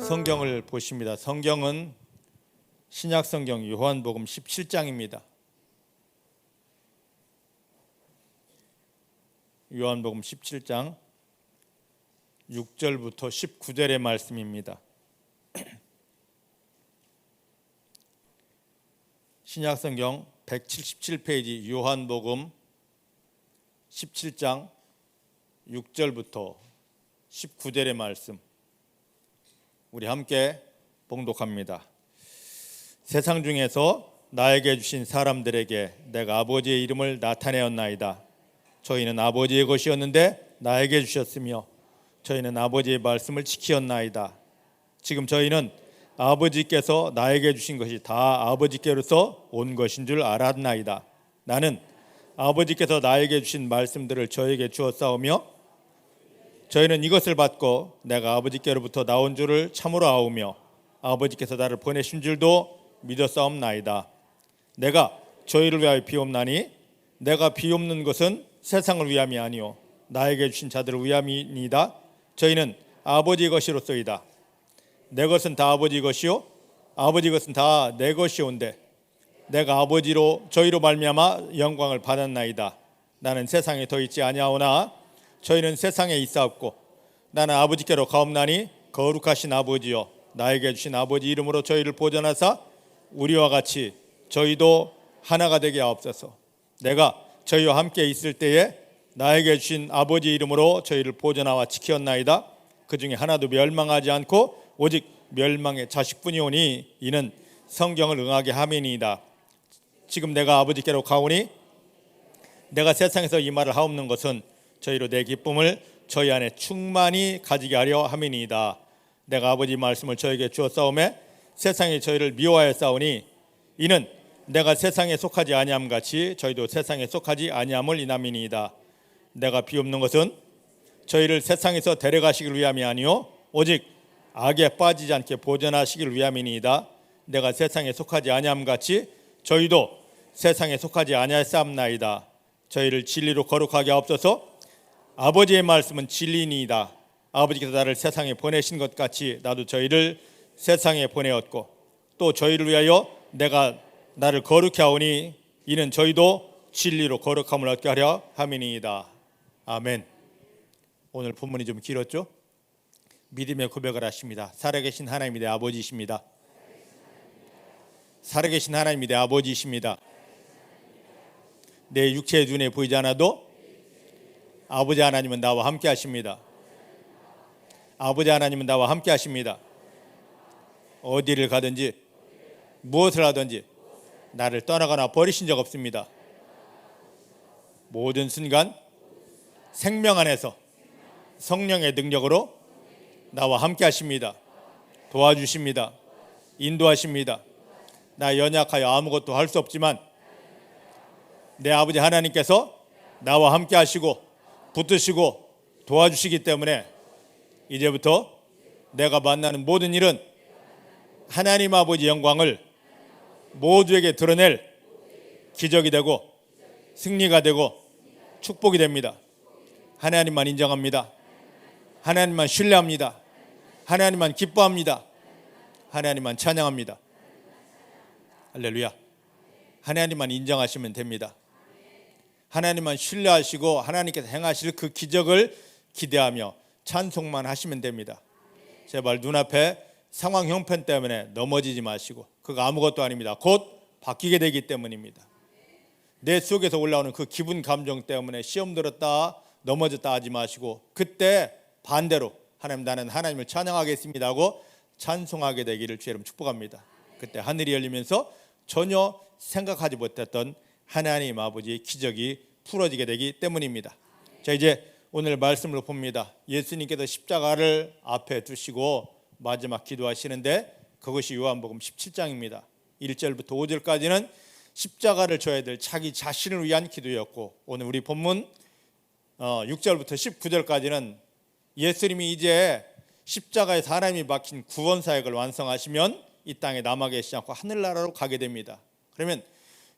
성경을 보십니다. 성경은 신약성경 요한복음 17장입니다. 요한복음 17장 6절부터 19절의 말씀입니다. 신약성경 177페이지 요한복음 17장 6절부터 19절의 말씀, 우리 함께 봉독합니다. 세상 중에서 나에게 주신 사람들에게 내가 아버지의 이름을 나타내었나이다. 저희는 아버지의 것이었는데 나에게 주셨으며 저희는 아버지의 말씀을 지키었나이다. 지금 저희는 아버지께서 나에게 주신 것이 다 아버지께로서 온 것인 줄 알았나이다. 나는 아버지께서 나에게 주신 말씀들을 저에게 주었사오며 저희는 이것을 받고 내가 아버지께로부터 나온 줄을 참으로 아오며 아버지께서 나를 보내신 줄도 믿었사옵나이다. 내가 저희를 위하여 비옵나니 내가 비옵는 것은 세상을 위함이 아니요 나에게 주신 자들을 위함이니이다. 저희는 아버지 것이로소이다. 내 것은 다 아버지 것이요 아버지 것은 다 내 것이온데 내가 아버지로 저희로 말미암아 영광을 받았나이다. 나는 세상에 더 있지 아니하오나 저희는 세상에 있사옵고 나는 아버지께로 가옵나니 거룩하신 아버지여 나에게 주신 아버지 이름으로 저희를 보존하사 우리와 같이 저희도 하나가 되게 하옵소서. 내가 저희와 함께 있을 때에 나에게 주신 아버지 이름으로 저희를 보존하와 지키었나이다. 그 중에 하나도 멸망하지 않고 오직 멸망의 자식뿐이오니 이는 성경을 응하게 함이니이다. 지금 내가 아버지께로 가오니 내가 세상에서 이 말을 하옵는 것은 저희로 내 기쁨을 저희 안에 충만히 가지게 하려 함이니이다. 내가 아버지 말씀을 저에게 주었사오매 세상이 저희를 미워하였사오니 이는 내가 세상에 속하지 아니함 같이 저희도 세상에 속하지 아니함을 인함이니이다. 내가 비옵는 것은 저희를 세상에서 데려가시길 위함이 아니요 오직 악에 빠지지 않게 보존하시길 위함이니이다. 내가 세상에 속하지 아니함 같이 저희도 세상에 속하지 아니하였사옵나이다. 저희를 진리로 거룩하게 하옵소서. 아버지의 말씀은 진리니이다. 아버지께서 나를 세상에 보내신 것 같이 나도 저희를 세상에 보내었고 또 저희를 위하여 내가 나를 거룩히 하오니 이는 저희도 진리로 거룩함을 얻게 하려 함이니이다. 아멘. 오늘 본문이 좀 길었죠? 믿음의 고백을 하십니다. 살아계신 하나님이 내 아버지이십니다. 살아계신 하나님이 내 아버지이십니다. 내 육체의 눈에 보이지 않아도 아버지 하나님은 나와 함께 하십니다. 아버지 하나님은 나와 함께 하십니다. 어디를 가든지 무엇을 하든지 나를 떠나거나 버리신 적 없습니다. 모든 순간 생명 안에서 성령의 능력으로 나와 함께 하십니다. 도와주십니다. 인도하십니다. 나 연약하여 아무것도 할 수 없지만 내 아버지 하나님께서 나와 함께 하시고 붙드시고 도와주시기 때문에 이제부터 내가 만나는 모든 일은 하나님 아버지 영광을 모두에게 드러낼 기적이 되고 승리가 되고 축복이 됩니다. 하나님만 인정합니다. 하나님만 신뢰합니다. 하나님만 기뻐합니다. 하나님만 찬양합니다. 할렐루야. 하나님만 인정하시면 됩니다. 하나님만 신뢰하시고 하나님께서 행하실 그 기적을 기대하며 찬송만 하시면 됩니다. 제발 눈앞에 상황 형편 때문에 넘어지지 마시고 그거 아무것도 아닙니다. 곧 바뀌게 되기 때문입니다. 내 속에서 올라오는 그 기분 감정 때문에 시험 들었다 넘어졌다 하지 마시고 그때 반대로 하나님 나는 하나님을 찬양하겠습니다 하고 찬송하게 되기를 주의 이름 축복합니다. 그때 하늘이 열리면서 전혀 생각하지 못했던 하나님 아버지의 기적이 풀어지게 되기 때문입니다. 자, 이제 오늘 말씀을 봅니다. 예수님께서 십자가를 앞에 두시고 마지막 기도하시는데 그것이 요한복음 17장입니다. 1절부터 5절까지는 십자가를 져야 될 자기 자신을 위한 기도였고 오늘 우리 본문 6절부터 19절까지는 예수님이 이제 십자가에서 하나님이 맡긴 구원 사역을 완성하시면 이 땅에 남아 계시지 않고 하늘나라로 가게 됩니다. 그러면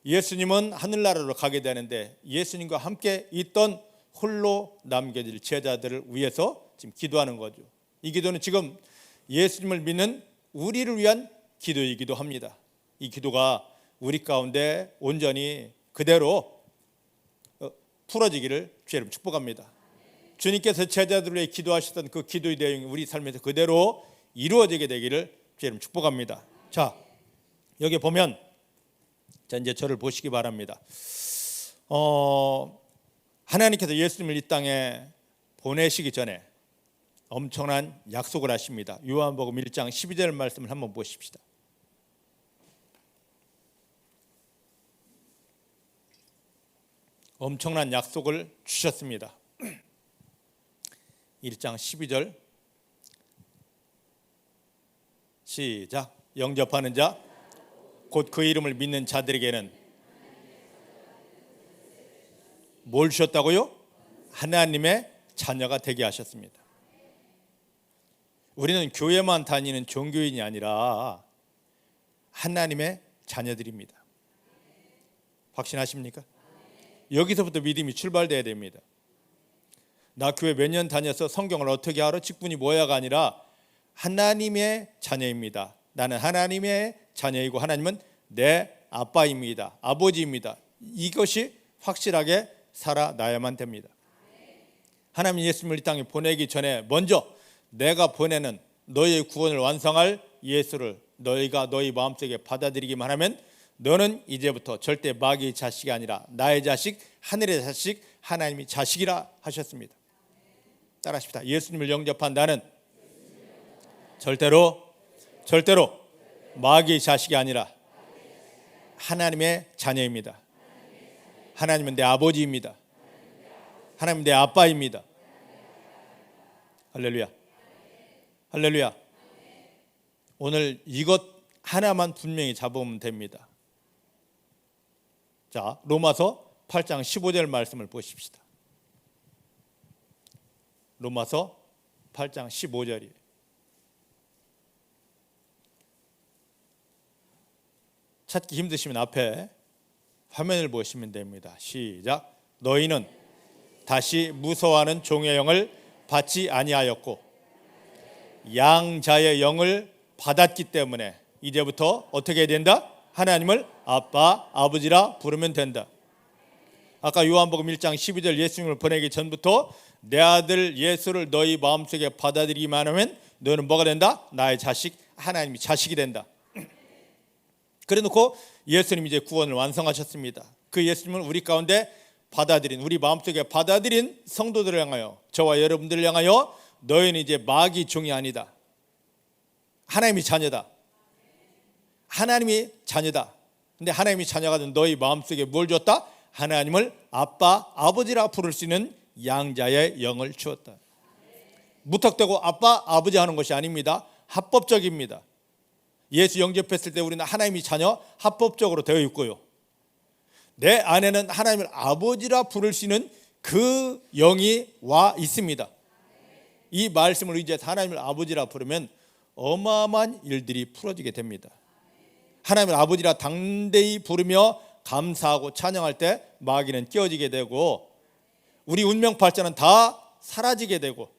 예수님은 하늘나라로 가게 되는데 예수님과 함께 있던 홀로 남겨질 제자들을 위해서 지금 기도하는 거죠. 이 기도는 지금 예수님을 믿는 우리를 위한 기도이기도 합니다. 이 기도가 우리 가운데 온전히 그대로 풀어지기를 주의 이름으로 축복합니다. 주님께서 제자들을 위해 기도하셨던 그 기도의 내용이 우리 삶에서 그대로 이루어지게 되기를 주의 이름으로 축복합니다. 자, 여기 보면, 자, 이제 저를 보시기 바랍니다. 하나님께서 예수님을 이 땅에 보내시기 전에 엄청난 약속을 하십니다. 요한복음 1장 12절 말씀을 한번 보십시다. 엄청난 약속을 주셨습니다. 1장 12절 시작. 영접하는 자 곧 그 이름을 믿는 자들에게는 뭘 주셨다고요? 하나님의 자녀가 되게 하셨습니다. 우리는 교회만 다니는 종교인이 아니라 하나님의 자녀들입니다. 확신하십니까? 여기서부터 믿음이 출발돼야 됩니다. 나 교회 몇 년 다녀서 성경을 어떻게 알아? 직분이 뭐야가 아니라 하나님의 자녀입니다. 나는 하나님의 자녀이고 하나님은 내 아빠입니다. 아버지입니다. 이것이 확실하게 살아나야만 됩니다. 하나님 예수님을 이 땅에 보내기 전에 먼저 내가 보내는 너희의 구원을 완성할 예수를 너희가 너희 마음속에 받아들이기만 하면 너는 이제부터 절대 마귀의 자식이 아니라 나의 자식, 하늘의 자식, 하나님의 자식이라 하셨습니다. 따라하십시다. 예수님을 영접한 나는 절대로 마귀의 자식이 아니라 하나님의 자녀입니다. 하나님은 내 아버지입니다. 하나님은 내 아빠입니다. 할렐루야. 할렐루야. 오늘 이것 하나만 분명히 잡으면 됩니다. 자, 로마서 8장 15절 말씀을 보십시다. 로마서 8장 15절이에요. 찾기 힘드시면 앞에 화면을 보시면 됩니다. 시작. 너희는 다시 무서워하는 종의 영을 받지 아니하였고 양자의 영을 받았기 때문에 이제부터 어떻게 해야 된다? 하나님을 아빠, 아버지라 부르면 된다. 아까 요한복음 1장 12절 예수님을 보내기 전부터 내 아들 예수를 너희 마음속에 받아들이기만 하면 너는 뭐가 된다? 나의 자식, 하나님이 자식이 된다. 그래 놓고 예수님이 이제 구원을 완성하셨습니다. 그 예수님을 우리 가운데 받아들인, 우리 마음속에 받아들인 성도들을 향하여, 저와 여러분들을 향하여 너희는 이제 마귀 종이 아니다. 하나님이 자녀다. 하나님이 자녀다. 근데 하나님이 자녀가 된 너희 마음속에 뭘 줬다? 하나님을 아빠, 아버지라 부를 수 있는 양자의 영을 주었다. 무턱대고 아빠, 아버지 하는 것이 아닙니다. 합법적입니다. 예수 영접했을 때 우리는 하나님이 자녀 합법적으로 되어 있고요. 내 안에는 하나님을 아버지라 부를 수 있는 그 영이 와 있습니다. 이 말씀을 의지해서 하나님을 아버지라 부르면 어마어마한 일들이 풀어지게 됩니다. 하나님을 아버지라 당대히 부르며 감사하고 찬양할 때 마귀는 깨어지게 되고 우리 운명 발전은 다 사라지게 되고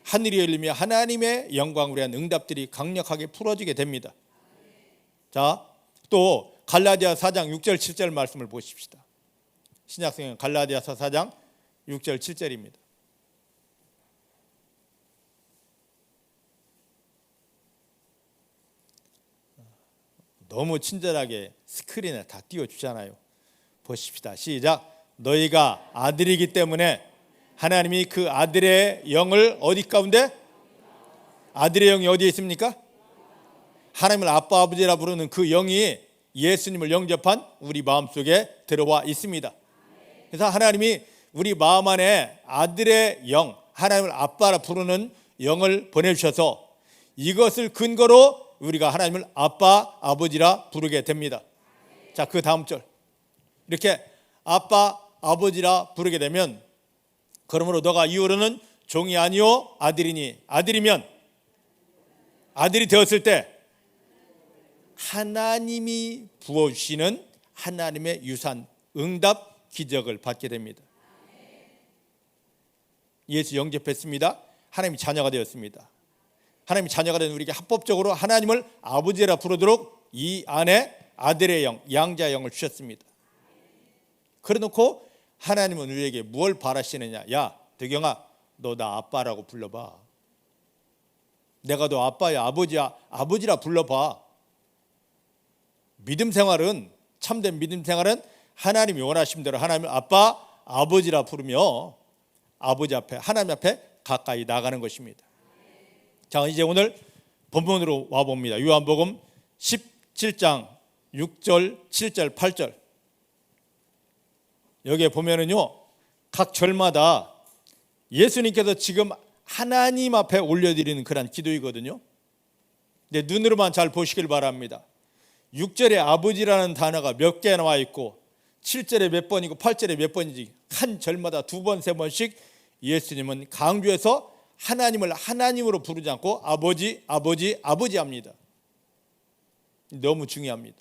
하늘이 열리며 하나님의 영광을 위한 응답들이 강력하게 풀어지게 됩니다. 자, 또 갈라디아 4장 6절 7절 말씀을 보십시다. 신약성경 갈라디아서 4장 6절 7절입니다. 너무 친절하게 스크린에 다 띄워주잖아요. 보십시다. 시작. 너희가 아들이기 때문에 하나님이 그 아들의 영을 어디 가운데? 아들의 영이 어디에 있습니까? 하나님을 아빠 아버지라 부르는 그 영이 예수님을 영접한 우리 마음속에 들어와 있습니다. 그래서 하나님이 우리 마음 안에 아들의 영, 하나님을 아빠라 부르는 영을 보내주셔서 이것을 근거로 우리가 하나님을 아빠, 아버지라 부르게 됩니다. 자, 그 다음 절. 이렇게 아빠, 아버지라 부르게 되면 그러므로 너가 이후로는 종이 아니요 아들이니 아들이면 아들이 되었을 때 하나님이 부어주시는 하나님의 유산, 응답, 기적을 받게 됩니다. 예수 영접했습니다. 하나님이 자녀가 되었습니다. 하나님의 자녀가 된 우리에게 합법적으로 하나님을 아버지라 부르도록 이 안에 아들의 영, 양자의 영을 주셨습니다. 그래놓고 하나님은 우리에게 무엇을 바라시느냐? 야, 덕영아, 너 나 아빠라고 불러봐. 내가 너 아빠야, 아버지야, 아버지라 불러봐. 믿음 생활은, 참된 믿음 생활은 하나님이 원하신 대로 하나님을 아빠, 아버지라 부르며 아버지 앞에, 하나님 앞에 가까이 나가는 것입니다. 자, 이제 오늘 본문으로 와봅니다. 요한복음 17장 6절, 7절, 8절. 여기에 보면은요, 각 절마다 예수님께서 지금 하나님 앞에 올려드리는 그런 기도이거든요. 근데 눈으로만 잘 보시길 바랍니다. 6절에 아버지라는 단어가 몇 개 나와 있고 7절에 몇 번이고 8절에 몇 번인지 한 절마다 두 번, 세 번씩 예수님은 강조해서 하나님을 하나님으로 부르지 않고 아버지, 아버지, 아버지 합니다. 너무 중요합니다.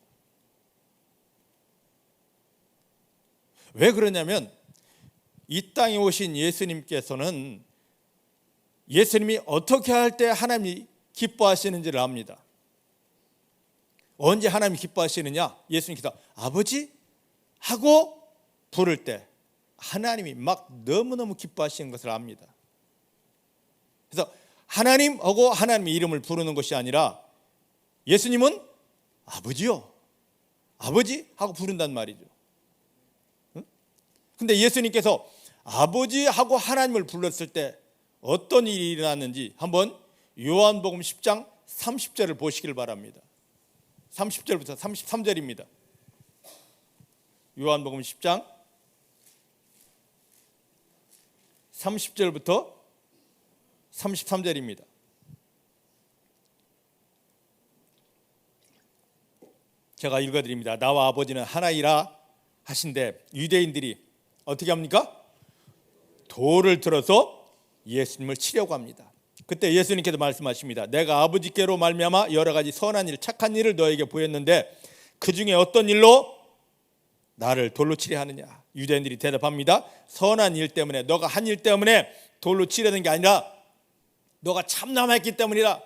왜 그러냐면 이 땅에 오신 예수님께서는 예수님이 어떻게 할 때 하나님이 기뻐하시는지를 압니다. 언제 하나님이 기뻐하시느냐? 예수님께서 아버지 하고 부를 때 하나님이 막 너무너무 기뻐하시는 것을 압니다. 그래서 하나님 하고 하나님의 이름을 부르는 것이 아니라 예수님은 아버지요, 아버지 하고 부른단 말이죠. 근데 예수님께서 아버지 하고 하나님을 불렀을 때 어떤 일이 일어났는지 한번 요한복음 10장 30절을 보시길 바랍니다. 30절부터 33절입니다. 요한복음 10장 30절부터 33절입니다. 제가 읽어드립니다. 나와 아버지는 하나이라 하신데 유대인들이 어떻게 합니까? 돌을 들어서 예수님을 치려고 합니다. 그때 예수님께서 말씀하십니다. 내가 아버지께로 말미암아 여러 가지 선한 일, 착한 일을 너에게 보였는데 그 중에 어떤 일로 나를 돌로 치려 하느냐? 유대인들이 대답합니다. 선한 일 때문에, 너가 한 일 때문에 돌로 치려는 게 아니라 너가 참남했기 때문이라.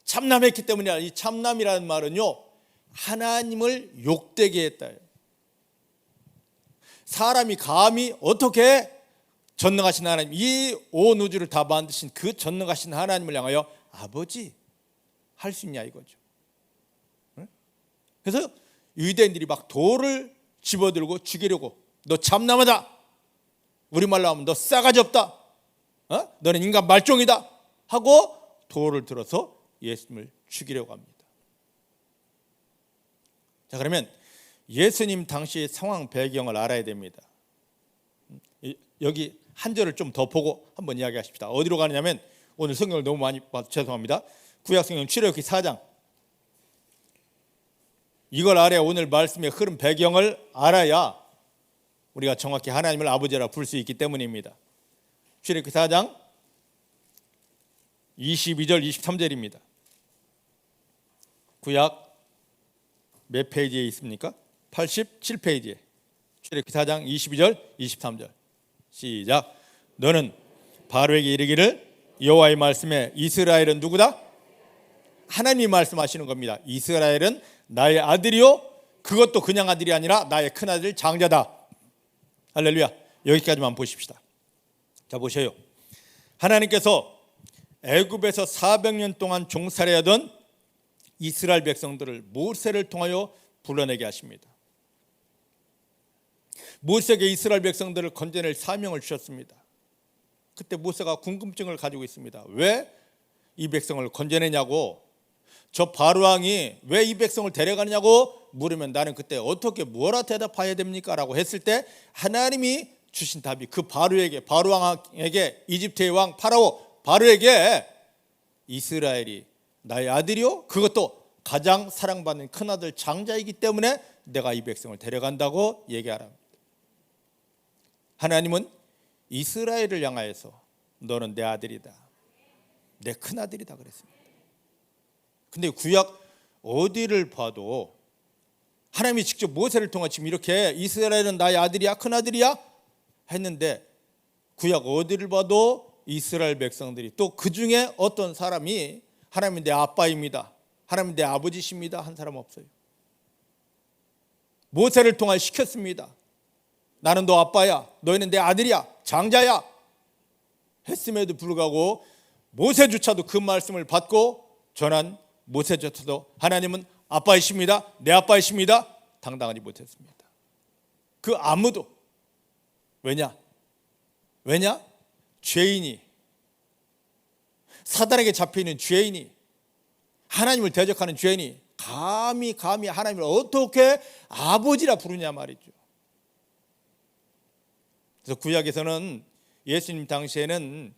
참남했기 때문이라. 이 참남이라는 말은요, 하나님을 욕되게 했다. 사람이 감히 어떻게 전능하신 하나님, 이 온 우주를 다 만드신 그 전능하신 하나님을 향하여 아버지 할 수 있냐 이거죠. 그래서 유대인들이 막 돌을 집어들고 죽이려고, 너 참남하다, 우리말로 하면 너 싸가지 없다, 너는 인간 말종이다 하고 돌을 들어서 예수님을 죽이려고 합니다. 자, 그러면 예수님 당시의 상황 배경을 알아야 됩니다. 여기 한 절을 좀 더 보고 한번 이야기하십시다. 어디로 가느냐면, 오늘 성경을 너무 많이 봐서 죄송합니다. 구약성경 출애굽기 4장, 이걸 알아야, 오늘 말씀의 흐름 배경을 알아야 우리가 정확히 하나님을 아버지라 부를 수 있기 때문입니다. 출애굽기 4장 22절 23절입니다. 구약 몇 페이지에 있습니까? 87페이지에 출애굽기 4장 22절 23절 시작. 너는 바로에게 이르기를 여호와의 말씀에 이스라엘은 누구다? 하나님이 말씀하시는 겁니다. 이스라엘은 나의 아들이요, 그것도 그냥 아들이 아니라 나의 큰아들 장자다. 할렐루야. 여기까지만 보십시다. 자, 보세요. 하나님께서 애굽에서 400년 동안 종살이하던 이스라엘 백성들을 모세를 통하여 불러내게 하십니다. 모세에게 이스라엘 백성들을 건져낼 사명을 주셨습니다. 그때 모세가 궁금증을 가지고 있습니다. 왜 이 백성을 건져내냐고, 저 바로왕이 왜 이 백성을 데려가느냐고 물으면 나는 그때 어떻게 뭐라 대답해야 됩니까? 라고 했을 때 하나님이 주신 답이 그 바로왕에게, 이집트의 왕 파라오 바로에게 이스라엘이 나의 아들이요, 그것도 가장 사랑받는 큰아들 장자이기 때문에 내가 이 백성을 데려간다고 얘기하라. 하나님은 이스라엘을 향하여서 너는 내 아들이다, 내 큰아들이다 그랬습니다. 근데 구약 어디를 봐도 하나님이 직접 모세를 통해 지금 이렇게 이스라엘은 나의 아들이야, 큰아들이야 했는데 구약 어디를 봐도 이스라엘 백성들이 또 그 중에 어떤 사람이 하나님은 내 아빠입니다, 하나님은 내 아버지십니다 한 사람 없어요. 모세를 통해 시켰습니다. 나는 너 아빠야, 너희는 내 아들이야, 장자야 했음에도 불구하고 모세조차도 그 말씀을 받고 전한 모세조차도 하나님은 아빠이십니다, 내 아빠이십니다 당당하지 못했습니다. 그 아무도. 왜냐? 죄인이, 사단에게 잡혀있는 죄인이, 하나님을 대적하는 죄인이 감히 하나님을 어떻게 아버지라 부르냐 말이죠. 그래서 구약에서는 예수님 당시에는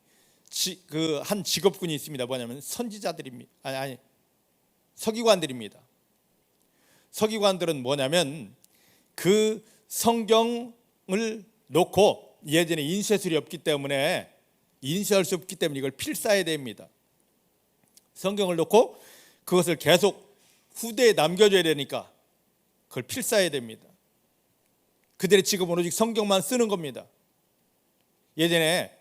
그 한 직업군이 있습니다. 뭐냐면 선지자들입니다. 서기관들입니다. 서기관들은 뭐냐면 그 성경을 놓고, 예전에 인쇄술이 없기 때문에 인쇄할 수 없기 때문에 이걸 필사해야 됩니다. 성경을 놓고 그것을 계속 후대에 남겨줘야 되니까 그걸 필사해야 됩니다. 그들의 직업은 오직 성경만 쓰는 겁니다. 예전에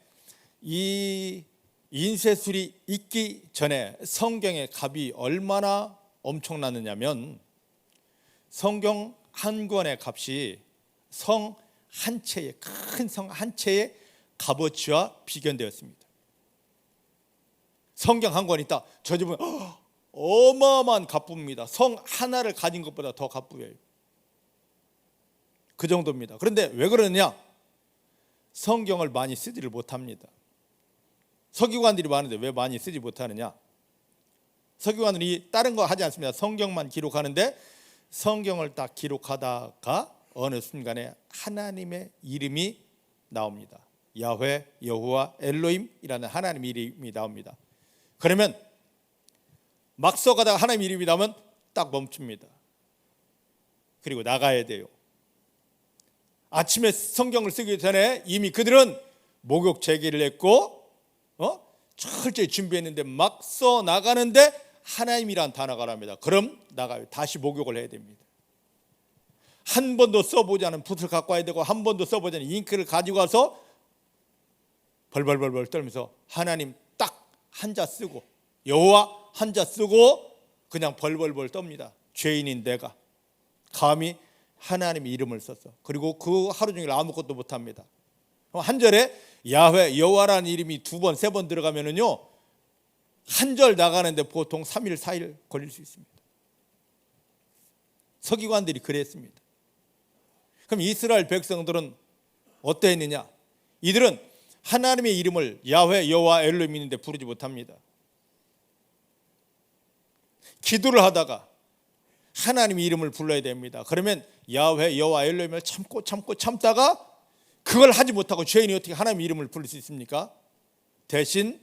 이 인쇄술이 있기 전에 성경의 값이 얼마나 엄청났느냐면 성경 한 권의 값이 성 한 채의, 큰 성 한 채의 값어치와 비견되었습니다. 성경 한 권 있다, 저 집은 어마어마한 값부입니다. 성 하나를 가진 것보다 더 값부여요. 그 정도입니다. 그런데 왜 그러느냐? 성경을 많이 쓰지를 못합니다. 서기관들이 많은데 왜 많이 쓰지 못하느냐? 서기관들이 다른 거 하지 않습니다. 성경만 기록하는데 성경을 딱 기록하다가 어느 순간에 하나님의 이름이 나옵니다. 야훼, 여호와, 엘로힘이라는 하나님의 이름이 나옵니다. 그러면 막 써가다가 하나님 이름이 나오면 딱 멈춥니다. 그리고 나가야 돼요. 아침에 성경을 쓰기 전에 이미 그들은 목욕 제기를 했고 철저히 준비했는데 막 써 나가는데 하나님이란 단어가 나옵니다. 그럼 나가요. 다시 목욕을 해야 됩니다. 한 번도 써보지 않은 붓을 갖고 와야 되고, 한 번도 써보지 않은 잉크를 가지고 와서 벌벌벌벌 떨면서 하나님 딱 한자 쓰고, 여호와 한자 쓰고 그냥 벌벌벌 떱니다. 죄인인 내가 감히 하나님의 이름을 썼어. 그리고 그 하루 종일 아무것도 못합니다. 한 절에 야훼, 여호와라는 이름이 두 번, 세 번 들어가면은요, 한 절 나가는데 보통 3일, 4일 걸릴 수 있습니다. 서기관들이 그랬습니다. 그럼 이스라엘 백성들은 어떠했느냐? 이들은 하나님의 이름을 야훼, 여호와, 엘로힘 있는데 부르지 못합니다. 기도를 하다가 하나님의 이름을 불러야 됩니다. 그러면 야훼, 여호와, 엘로힘을 참다가 그걸 하지 못하고 죄인이 어떻게 하나님의 이름을 부를 수 있습니까? 대신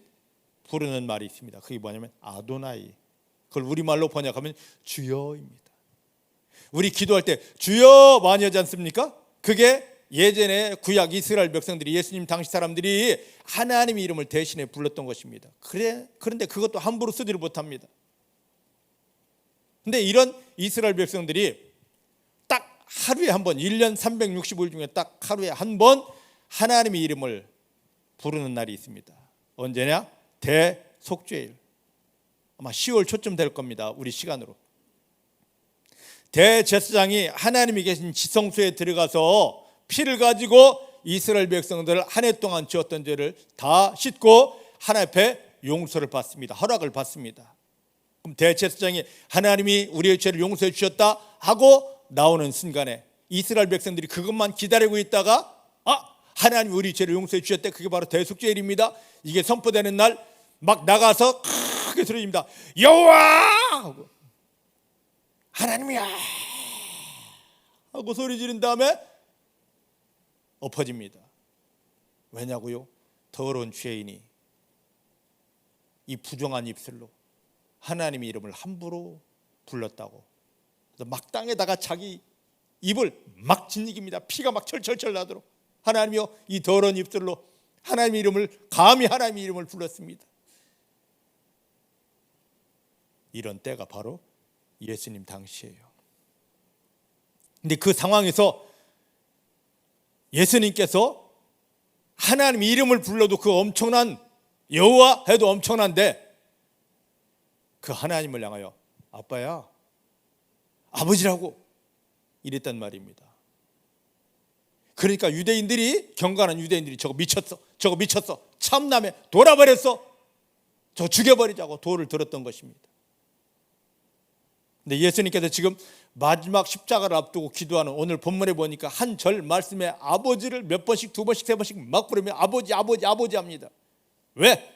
부르는 말이 있습니다. 그게 뭐냐면 아도나이. 그걸 우리말로 번역하면 주여입니다. 우리 기도할 때 주여 많이 하지 않습니까? 그게 예전에 구약 이스라엘 백성들이, 예수님 당시 사람들이 하나님의 이름을 대신에 불렀던 것입니다. 그런데 그것도 함부로 쓰지를 못합니다. 근데 이런 이스라엘 백성들이 딱 하루에 한 번, 1년 365일 중에 딱 하루에 한 번 하나님의 이름을 부르는 날이 있습니다. 언제냐? 대속죄일. 아마 10월 초쯤 될 겁니다. 우리 시간으로. 대제사장이 하나님이 계신 지성소에 들어가서 피를 가지고 이스라엘 백성들을 한 해 동안 지었던 죄를 다 씻고 하나님 앞에 용서를 받습니다. 허락을 받습니다. 그럼 대제사장이 하나님이 우리의 죄를 용서해 주셨다 하고 나오는 순간에 이스라엘 백성들이 그것만 기다리고 있다가 하나님 우리 죄를 용서해 주셨대. 그게 바로 대속죄일입니다. 이게 선포되는 날 막 나가서 크게 소리칩니다. 여호와! 하나님이야! 하고 소리 지른 다음에 엎어집니다. 왜냐고요? 더러운 죄인이 이 부정한 입술로 하나님의 이름을 함부로 불렀다고. 그래서 막 땅에다가 자기 입을 막 짓이깁니다. 피가 막 철철철 나도록. 하나님이여, 이 더러운 입술로 하나님의 이름을, 감히 하나님의 이름을 불렀습니다. 이런 때가 바로 예수님 당시예요. 근데 그 상황에서 예수님께서 하나님의 이름을 불러도 그 엄청난 여호와 해도 엄청난데 그 하나님을 향하여 아빠야, 아버지라고 이랬단 말입니다. 그러니까 유대인들이, 경건한 유대인들이 저거 미쳤어, 참남해, 돌아버렸어, 저거 죽여버리자고 돌을 들었던 것입니다. 근데 예수님께서 지금 마지막 십자가를 앞두고 기도하는 오늘 본문에 보니까 한 절 말씀에 아버지를 몇 번씩, 두 번씩, 세 번씩 막 부르며 아버지, 아버지, 아버지 합니다. 왜?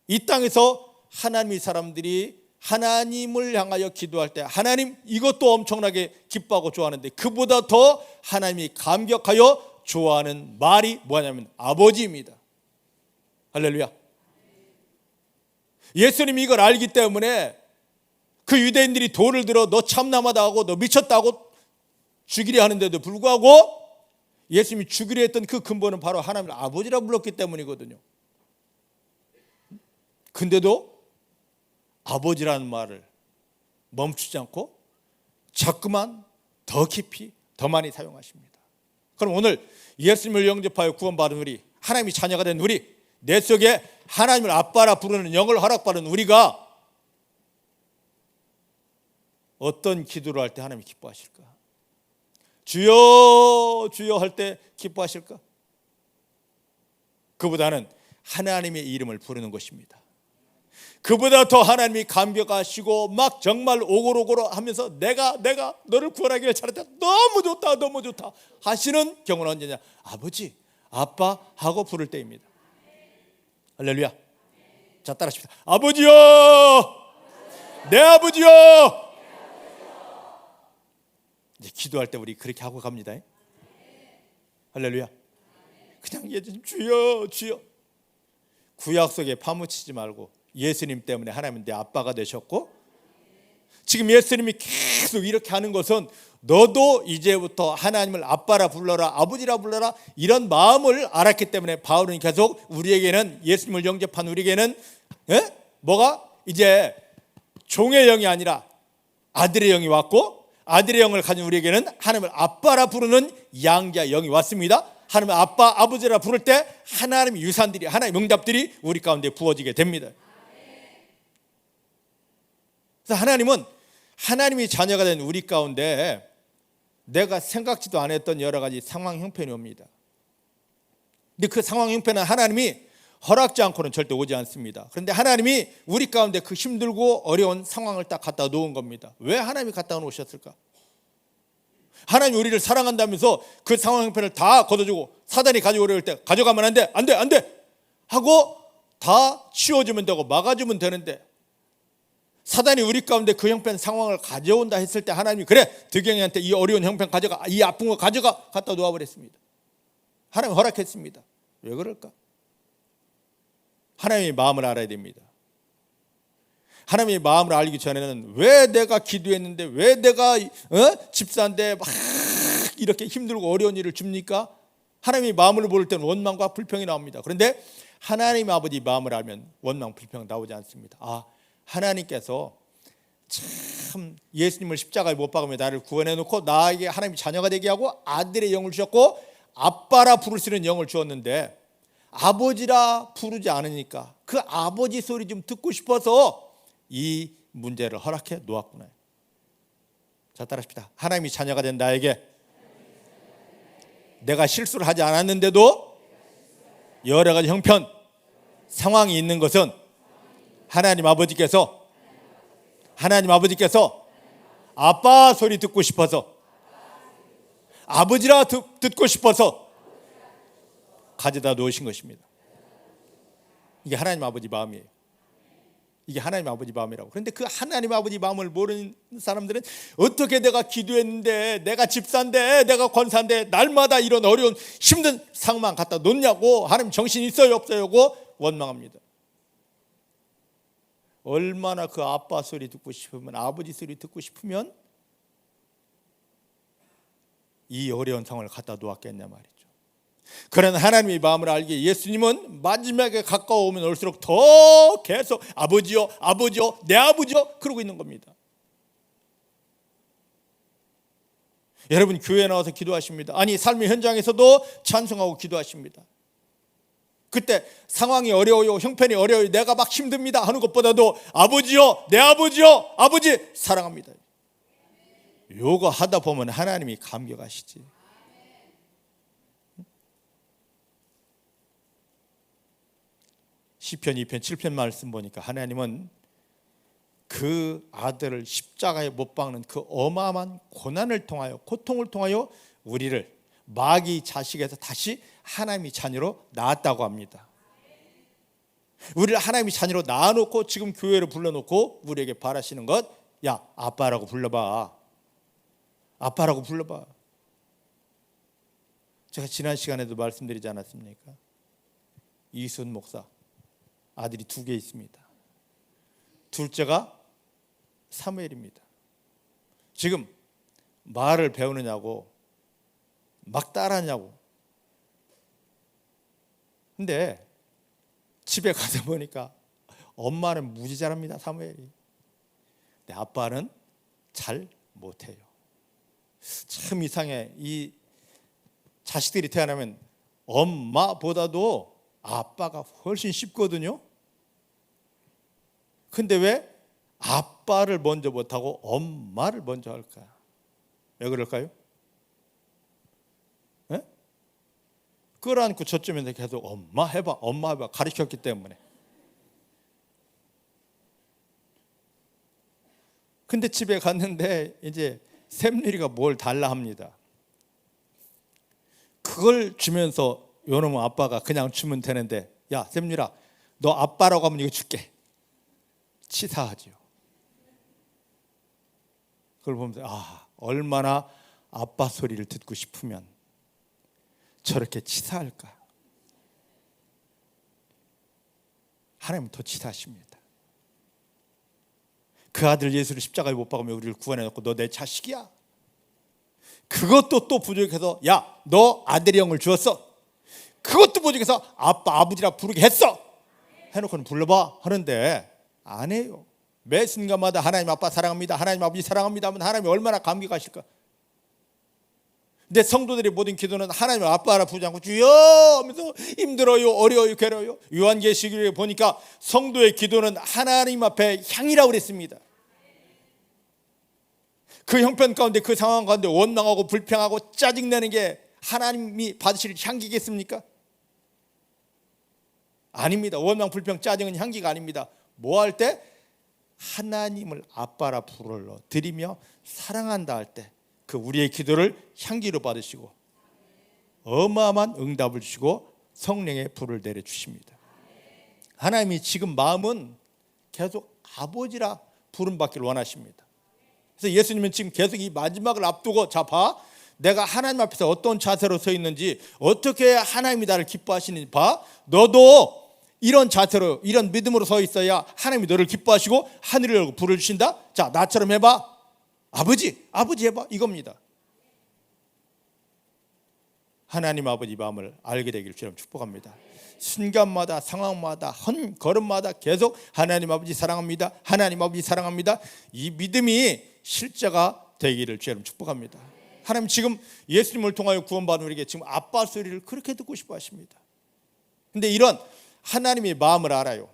이 땅에서 하나님의 사람들이 하나님을 향하여 기도할 때 하나님, 이것도 엄청나게 기뻐하고 좋아하는데 그보다 더 하나님이 감격하여 좋아하는 말이 뭐냐면 아버지입니다. 할렐루야. 예수님이 이걸 알기 때문에 그 유대인들이 돌을 들어 너 참남하다 하고 너 미쳤다 하고 죽이려 하는데도 불구하고 예수님이 죽이려 했던 그 근본은 바로 하나님을 아버지라 불렀기 때문이거든요. 근데도 아버지라는 말을 멈추지 않고 자꾸만 더 깊이 더 많이 사용하십니다. 그럼 오늘 예수님을 영접하여 구원받은 우리, 하나님의 자녀가 된 우리, 내 속에 하나님을 아빠라 부르는 영을 허락받은 우리가 어떤 기도를 할 때 하나님이 기뻐하실까? 주여 주여 할 때 기뻐하실까? 그보다는 하나님의 이름을 부르는 것입니다. 그보다 더 하나님이 감격하시고 막 정말 오골오골 하면서 내가 너를 구원하기를 잘했다, 너무 좋다 하시는 경우는 언제냐? 아버지, 아빠 하고 부를 때입니다. 할렐루야. 자, 따라하십시다. 아버지요, 내 아버지요. 이제 기도할 때 우리 그렇게 하고 갑니다. 할렐루야. 그냥 예수님 주여 주여. 구약 속에 파묻히지 말고 예수님 때문에 하나님은 내 아빠가 되셨고, 지금 예수님이 계속 이렇게 하는 것은 너도 이제부터 하나님을 아빠라 불러라, 아버지라 불러라, 이런 마음을 알았기 때문에 바울은 계속 우리에게는, 예수님을 영접한 우리에게는 뭐가 이제 종의 영이 아니라 아들의 영이 왔고, 아들의 영을 가진 우리에게는 하나님을 아빠라 부르는 양자의 영이 왔습니다. 하나님을 아빠, 아버지라 부를 때 하나님의 유산들이, 하나님의 응답들이 우리 가운데 부어지게 됩니다. 그래서 하나님은 하나님이 자녀가 된 우리 가운데 내가 생각지도 않았던 여러 가지 상황 형편이 옵니다. 근데 그 상황 형편은 하나님이 허락지 않고는 절대 오지 않습니다. 그런데 하나님이 우리 가운데 그 힘들고 어려운 상황을 딱 갖다 놓은 겁니다. 왜 하나님이 갖다 놓으셨을까? 하나님이 우리를 사랑한다면서 그 상황 형편을 다 걷어주고 사단이 가지고 오려올 때 가져가면 안 돼 하고 다 치워주면 되고 막아주면 되는데, 사단이 우리 가운데 그 형편 상황을 가져온다 했을 때 하나님이 그래, 득영이한테 이 어려운 형편 가져가, 이 아픈 거 가져가, 갖다 놓아버렸습니다. 하나님 허락했습니다. 왜 그럴까? 하나님의 마음을 알아야 됩니다. 하나님의 마음을 알기 전에는 왜 내가 기도했는데, 왜 내가 집사인데 막 이렇게 힘들고 어려운 일을 줍니까? 하나님의 마음을 모를 때는 원망과 불평이 나옵니다. 그런데 하나님의 아버지 마음을 알면 원망, 불평 나오지 않습니다. 아, 하나님께서 참 예수님을 십자가에 못 박으며 나를 구원해 놓고 나에게 하나님의 자녀가 되게 하고 아들의 영을 주셨고 아빠라 부를 수 있는 영을 주었는데 아버지라 부르지 않으니까 그 아버지 소리 좀 듣고 싶어서 이 문제를 허락해 놓았구나. 자, 따라합시다. 하나님이 자녀가 된 나에게 내가 실수를 하지 않았는데도 여러 가지 형편, 상황이 있는 것은 하나님 아버지께서 아빠 소리 듣고 싶어서, 아버지라 듣고 싶어서 가져다 놓으신 것입니다. 이게 하나님 아버지 마음이에요. 이게 하나님 아버지 마음이라고. 그런데 그 하나님 아버지 마음을 모르는 사람들은 어떻게 내가 기도했는데, 내가 집사인데, 내가 권사인데 날마다 이런 어려운 힘든 상황만 갖다 놓냐고, 하나님 정신 있어요 없어요 고 원망합니다. 얼마나 그 아빠 소리 듣고 싶으면, 아버지 소리 듣고 싶으면 이 어려운 상황을 갖다 놓았겠냐 말이죠. 그런 하나님의 마음을 알기에 예수님은 마지막에 가까워오면 올수록 더 계속 아버지요, 아버지요, 내 아버지요 그러고 있는 겁니다. 여러분 교회에 나와서 기도하십니다. 아니 삶의 현장에서도 찬송하고 기도하십니다. 그때 상황이 어려워요, 형편이 어려워요, 내가 막 힘듭니다 하는 것보다도 아버지요, 내 아버지요, 아버지 사랑합니다. 요거 하다 보면 하나님이 감격하시지. 시편 2편 7편 말씀 보니까 하나님은 그 아들을 십자가에 못 박는 그 어마어마한 고난을 통하여, 고통을 통하여 우리를 마귀 자식에서 다시 하나님의 자녀로 낳았다고 합니다. 우리를 하나님의 자녀로 낳아놓고 지금 교회를 불러놓고 우리에게 바라시는 것, 야 아빠라고 불러봐, 아빠라고 불러봐. 제가 지난 시간에도 말씀드리지 않았습니까? 이순 목사 아들이 2개 있습니다. 둘째가 사무엘입니다. 지금 말을 배우느냐고 막 따라하냐고. 근데 집에 가서 보니까 엄마는 무지 잘합니다, 사무엘이. 근데 아빠는 잘 못해요. 참 이상해. 이 자식들이 태어나면 엄마보다도 아빠가 훨씬 쉽거든요. 근데 왜 아빠를 먼저 못하고 엄마를 먼저 할까? 왜 그럴까요? 네? 끌어안고 저쯤에서 계속 엄마 해봐, 엄마 해봐 가르쳤기 때문에. 근데 집에 갔는데 이제 샘누리가 뭘 달라 합니다. 그걸 주면서 요놈은 아빠가 그냥 주면 되는데, 야 샘누라 너 아빠라고 하면 이거 줄게. 치사하지요. 그걸 보면서 얼마나 아빠 소리를 듣고 싶으면 저렇게 치사할까. 하나님은 더 치사하십니다. 그 아들 예수를 십자가에 못 박으며 우리를 구원해놓고 너 내 자식이야. 그것도 또 부족해서 야 너 아들의 영을 주었어. 그것도 부족해서 아빠 아버지라 부르게 했어. 해놓고는 불러봐 하는데 안 해요. 매 순간마다 하나님 아빠 사랑합니다, 하나님 아버지 사랑합니다 하면 하나님이 얼마나 감격하실까. 근데 성도들의 모든 기도는 하나님 아빠라 부르지 않고 주여 하면서 힘들어요, 어려워요, 괴로워요. 요한계시록에 보니까 성도의 기도는 하나님 앞에 향이라고 그랬습니다. 그 형편 가운데, 그 상황 가운데 원망하고 불평하고 짜증내는 게 하나님이 받으실 향기겠습니까? 아닙니다. 원망, 불평, 짜증은 향기가 아닙니다. 뭐 할 때? 하나님을 아빠라 불러 드리며 사랑한다 할 때 그 우리의 기도를 향기로 받으시고 어마어마한 응답을 주시고 성령의 불을 내려주십니다. 하나님이 지금 마음은 계속 아버지라 부름받기를 원하십니다. 그래서 예수님은 지금 계속 이 마지막을 앞두고 자 봐, 내가 하나님 앞에서 어떤 자세로 서 있는지, 어떻게 하나님이 나를 기뻐하시는지 봐. 너도 이런 자세로, 이런 믿음으로 서 있어야 하나님이 너를 기뻐하시고 하늘을 열고 불을 주신다. 자 나처럼 해봐. 아버지 해봐, 이겁니다. 하나님 아버지 마음을 알게 되기를 주님 축복합니다. 순간마다 상황마다 한 걸음마다 계속 하나님 아버지 사랑합니다, 하나님 아버지 사랑합니다, 이 믿음이 실제가 되기를 주님 축복합니다. 하나님 지금 예수님을 통하여 구원받은 우리에게 지금 아빠 소리를 그렇게 듣고 싶어 하십니다. 근데 이런 하나님의 마음을 알아요.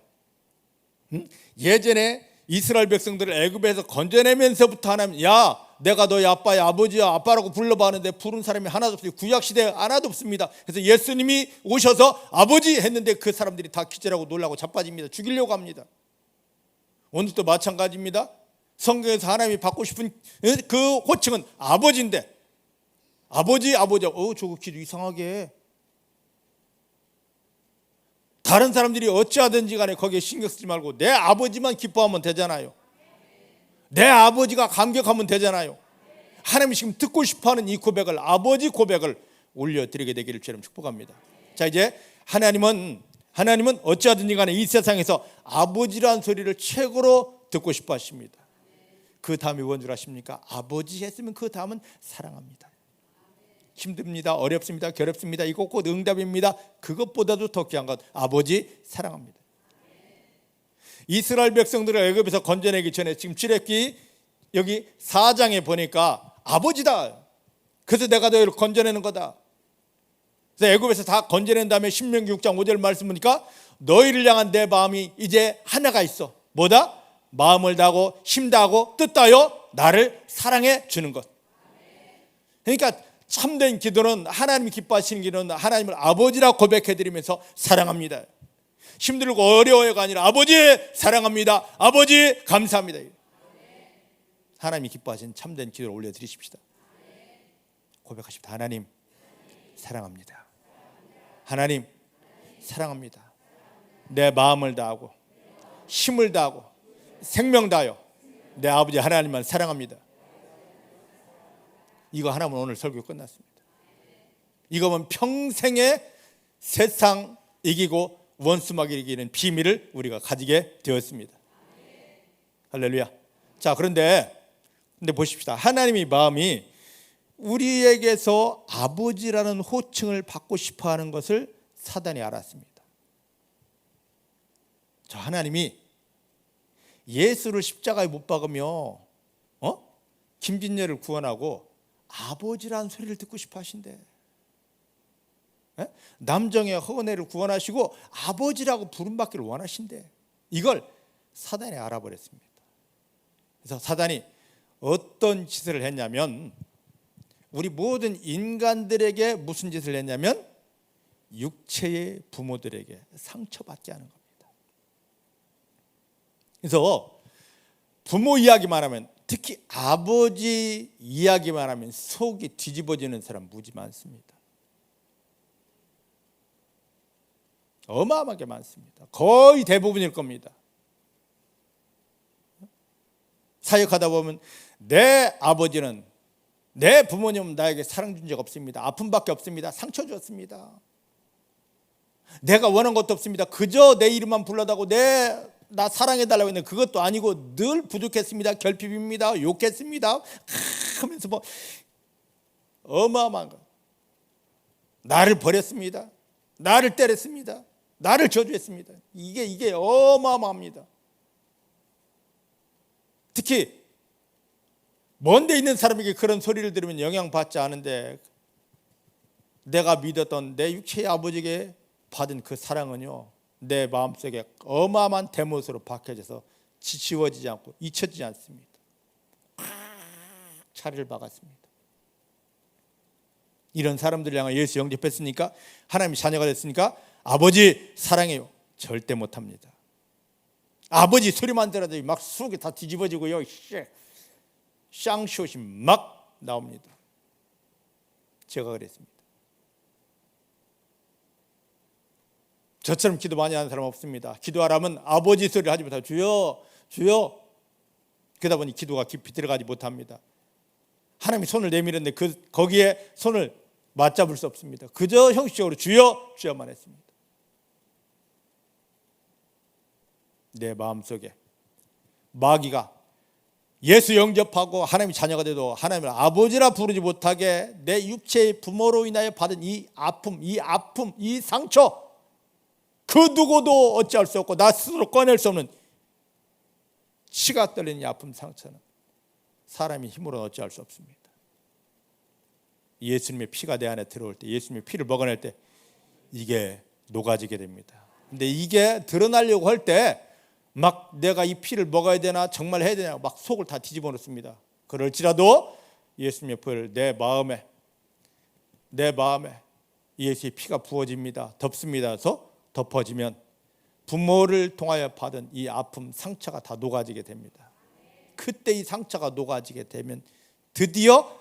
예전에 이스라엘 백성들을 애굽에서 건져내면서부터 하나님, 야 내가 너희 아빠야, 아버지야, 아빠라고 불러봤는데 부른 사람이 하나도 없어요. 구약시대에 하나도 없습니다. 그래서 예수님이 오셔서 아버지 했는데 그 사람들이 다 기절하고 놀라고 자빠집니다. 죽이려고 합니다. 오늘도 마찬가지입니다. 성경에서 하나님이 받고 싶은 그 호칭은 아버지인데, 아버지 저거 기도 이상하게 해. 다른 사람들이 어찌하든지 간에 거기에 신경 쓰지 말고 내 아버지만 기뻐하면 되잖아요. 내 아버지가 감격하면 되잖아요. 하나님이 지금 듣고 싶어하는 이 고백을, 아버지 고백을 올려드리게 되기를 주님 축복합니다. 자 이제 하나님은 어찌하든지 간에 이 세상에서 아버지라는 소리를 최고로 듣고 싶어 하십니다. 그 다음이 뭔 줄 아십니까? 아버지 했으면 그 다음은 사랑합니다. 힘듭니다, 어렵습니다, 괴롭습니다, 이거 곧 응답입니다. 그것보다도 더 귀한 것, 아버지 사랑합니다. 이스라엘 백성들을 애굽에서 건져내기 전에 지금 출애굽기 여기 4장에 보니까 아버지다, 그래서 내가 너희를 건져내는 거다. 그래서 애굽에서 다 건져낸 다음에 신명기 6장 5절 말씀 보니까 너희를 향한 내 마음이 이제 하나가 있어. 뭐다? 마음을 다하고 힘 다하고 뜻 다하여 나를 사랑해 주는 것. 그러니까 참된 기도는, 하나님이 기뻐하시는 기도는 하나님을 아버지라고 고백해드리면서 사랑합니다, 힘들고 어려워요가 아니라 아버지 사랑합니다, 아버지 감사합니다. 하나님이 기뻐하시는 참된 기도를 올려드리십시다. 고백하십시다. 하나님 사랑합니다. 하나님 사랑합니다. 내 마음을 다하고 힘을 다하고 생명 다하여 내 아버지 하나님만 사랑합니다. 이거 하나면 오늘 설교 끝났습니다. 이거면 평생의 세상 이기고 원수 마귀 이기는 비밀을 우리가 가지게 되었습니다. 할렐루야. 자, 그런데 보십시다. 하나님의 마음이 우리에게서 아버지라는 호칭을 받고 싶어하는 것을 사단이 알았습니다. 저 하나님이 예수를 십자가에 못 박으며 김진녀를 구원하고 아버지라는 소리를 듣고 싶어 하신대. 남정의 허은혜를 구원하시고 아버지라고 부름받기를 원하신대. 이걸 사단이 알아버렸습니다. 그래서 사단이 어떤 짓을 했냐면, 우리 모든 인간들에게 무슨 짓을 했냐면 육체의 부모들에게 상처받게 하는 겁니다. 그래서 부모 이야기만 하면, 특히 아버지 이야기만 하면 속이 뒤집어지는 사람 무지 많습니다. 어마어마하게 많습니다. 거의 대부분일 겁니다. 사역하다 보면 내 아버지는, 내 부모님은 나에게 사랑 준 적 없습니다. 아픔밖에 없습니다. 상처 줬습니다. 내가 원한 것도 없습니다. 그저 내 이름만 불러다고 나 사랑해달라고 했는데 그것도 아니고 늘 부족했습니다. 결핍입니다. 욕했습니다. 하면서 어마어마한 거. 나를 버렸습니다. 나를 때렸습니다. 나를 저주했습니다. 이게 어마어마합니다. 특히 먼데 있는 사람에게 그런 소리를 들으면 영향받지 않은데, 내가 믿었던 내 육체의 아버지에게 받은 그 사랑은요, 내 마음속에 어마어마한 대못으로 박혀져서 지워지지 않고 잊혀지지 않습니다. 차를 박았습니다. 이런 사람들을 향해 예수 영접했으니까, 하나님의 자녀가 됐으니까 아버지 사랑해요 절대 못합니다. 아버지 소리만 들어도 막 속이 다 뒤집어지고요, 쌍쇼시 막 나옵니다. 제가 그랬습니다. 저처럼 기도 많이 하는 사람 없습니다. 기도하라면 아버지 소리를 하지 못하고 주여 주여, 그러다 보니 기도가 깊이 들어가지 못합니다. 하나님이 손을 내밀었는데 거기에 손을 맞잡을 수 없습니다. 그저 형식적으로 주여 주여만 했습니다. 내 마음속에 마귀가 예수 영접하고 하나님의 자녀가 돼도 하나님을 아버지라 부르지 못하게 내 육체의 부모로 인하여 받은 이 아픔, 이 상처, 그 누구도 어찌할 수 없고 나 스스로 꺼낼 수 없는 치가 떨리는 이 아픔, 상처는 사람의 힘으로는 어찌할 수 없습니다. 예수님의 피가 내 안에 들어올 때, 예수님의 피를 먹어낼 때 이게 녹아지게 됩니다. 근데 이게 드러나려고 할 때 막 내가 이 피를 먹어야 되나, 정말 해야 되나, 막 속을 다 뒤집어 놓습니다. 그럴지라도 예수님의 피를 내 마음에 예수의 피가 부어집니다. 덮습니다. 그래서 덮어지면 부모를 통하여 받은 이 아픔, 상처가 다 녹아지게 됩니다. 그때 이 상처가 녹아지게 되면 드디어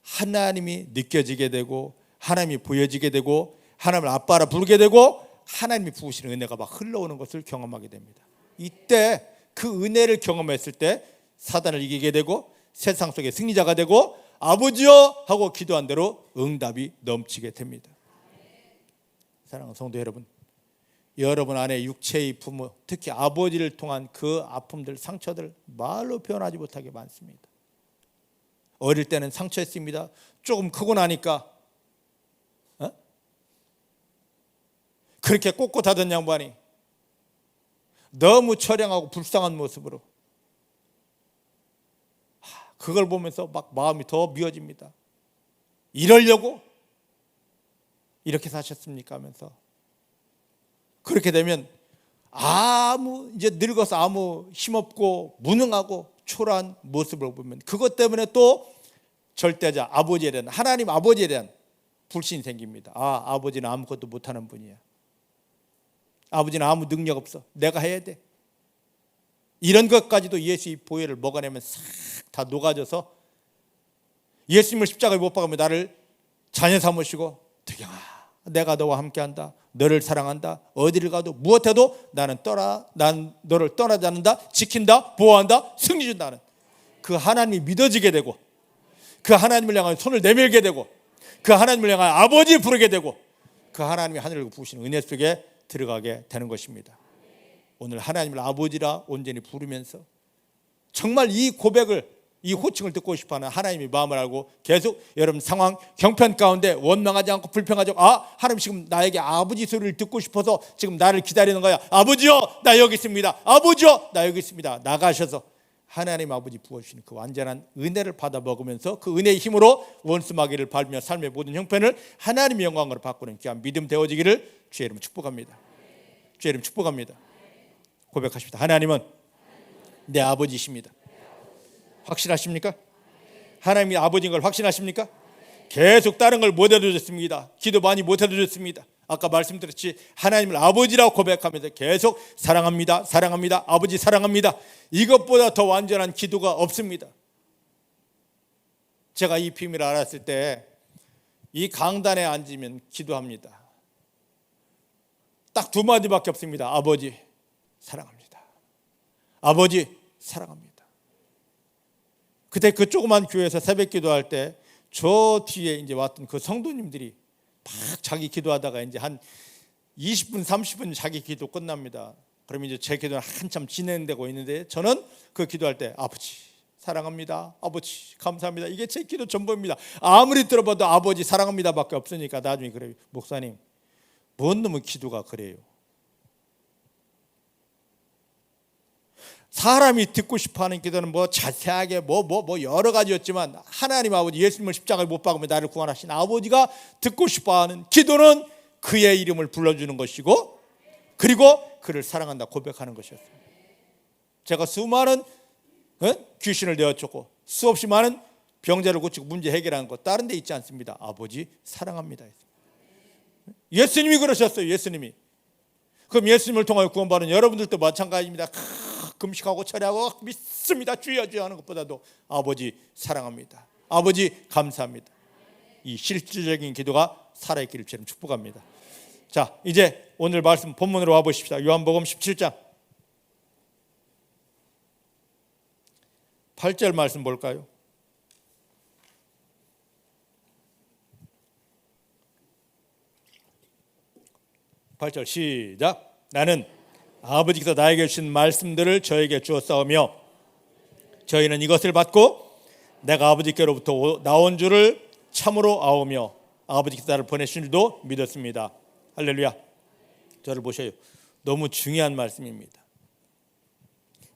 하나님이 느껴지게 되고, 하나님이 보여지게 되고, 하나님을 아빠라 부르게 되고, 하나님이 부으시는 은혜가 막 흘러오는 것을 경험하게 됩니다. 이때 그 은혜를 경험했을 때 사단을 이기게 되고, 세상 속의 승리자가 되고, 아버지여 하고 기도한 대로 응답이 넘치게 됩니다. 사랑하는 성도 여러분, 여러분 안에 육체의 부모, 특히 아버지를 통한 그 아픔들, 상처들 말로 표현하지 못하게 많습니다. 어릴 때는 상처였습니다. 조금 크고 나니까 그렇게 꼿꼿하던 양반이 너무 처량하고 불쌍한 모습으로, 그걸 보면서 막 마음이 더 미어집니다. 이러려고 이렇게 사셨습니까? 하면서 그렇게 되면 이제 늙어서 아무 힘없고 무능하고 초라한 모습을 보면 그것 때문에 또 절대자 아버지에 대한 하나님 아버지에 대한 불신이 생깁니다. 아버지는 아무것도 못하는 분이야. 아버지는 아무 능력 없어. 내가 해야 돼. 이런 것까지도 예수의 보혈을 먹어내면 싹 다 녹아져서 예수님을 십자가에 못 박으면 나를 자녀 삼으시고 득영아 내가 너와 함께한다. 너를 사랑한다. 어디를 가도 무엇해도 난 너를 떠나지 않는다. 지킨다. 보호한다. 승리 준다는 그 하나님이 믿어지게 되고 그 하나님을 향하여 손을 내밀게 되고 그 하나님을 향하여 아버지 부르게 되고 그 하나님이 하늘을 부으시는 은혜 속에 들어가게 되는 것입니다. 오늘 하나님을 아버지라 온전히 부르면서 정말 이 고백을 이 호칭을 듣고 싶어하는 하나님의 마음을 알고 계속 여러분 상황 경편 가운데 원망하지 않고 불평하지 않고 하나님 지금 나에게 아버지 소리를 듣고 싶어서 지금 나를 기다리는 거야. 아버지요 나 여기 있습니다. 아버지요 나 여기 있습니다. 나가셔서 하나님 아버지 부어주시는 그 완전한 은혜를 받아 먹으면서 그 은혜의 힘으로 원수마귀를 밟으며 삶의 모든 형편을 하나님의 영광으로 바꾸는 귀한 믿음 되어지기를 주의 이름으로 축복합니다. 주의 이름 축복합니다. 고백하십니다. 하나님은 내 아버지이십니다. 확신하십니까? 하나님이 아버지인 걸 확신하십니까? 계속 다른 걸 못 해주셨습니다. 기도 많이 못 해주셨습니다. 아까 말씀드렸지 하나님을 아버지라고 고백하면서 계속 사랑합니다. 사랑합니다. 아버지 사랑합니다. 이것보다 더 완전한 기도가 없습니다. 제가 이 비밀을 알았을 때 이 강단에 앉으면 기도합니다. 딱 두 마디밖에 없습니다. 아버지 사랑합니다. 아버지 사랑합니다. 그때 그 조그만 교회에서 새벽 기도할 때 저 뒤에 이제 왔던 그 성도님들이 막 자기 기도하다가 이제 한 20분 30분 자기 기도 끝납니다. 그러면 이제 제 기도는 한참 진행되고 있는데 저는 그 기도할 때 아버지 사랑합니다. 아버지 감사합니다. 이게 제 기도 전부입니다. 아무리 들어봐도 아버지 사랑합니다 밖에 없으니까 나중에 그래요. 목사님 뭔 놈의 기도가 그래요. 사람이 듣고 싶어하는 기도는 뭐 자세하게 뭐 여러 가지였지만 하나님 아버지 예수님을 십자가에 못 박으며 나를 구원하신 아버지가 듣고 싶어하는 기도는 그의 이름을 불러주는 것이고 그리고 그를 사랑한다 고백하는 것이었습니다. 제가 수많은 귀신을 내어쫓고 수없이 많은 병자를 고치고 문제 해결하는 것 다른 데 있지 않습니다. 아버지 사랑합니다. 예수님이 그러셨어요. 예수님이. 그럼 예수님을 통하여 구원받은 여러분들도 마찬가지입니다. 금식하고 철회하고 믿습니다. 주여 주여 하는 것보다도 아버지 사랑합니다. 아버지 감사합니다. 이 실질적인 기도가 살아있기를 주님 축복합니다. 자 이제 오늘 말씀 본문으로 와보십시다. 요한복음 17장 8절 말씀 볼까요? 8절 시작. 나는 아버지께서 나에게 주신 말씀들을 저에게 주었사오며 저희는 이것을 받고 내가 아버지께로부터 나온 줄을 참으로 아오며 아버지께서 나를 보내신 줄도 믿었습니다. 할렐루야. 저를 보셔요. 너무 중요한 말씀입니다.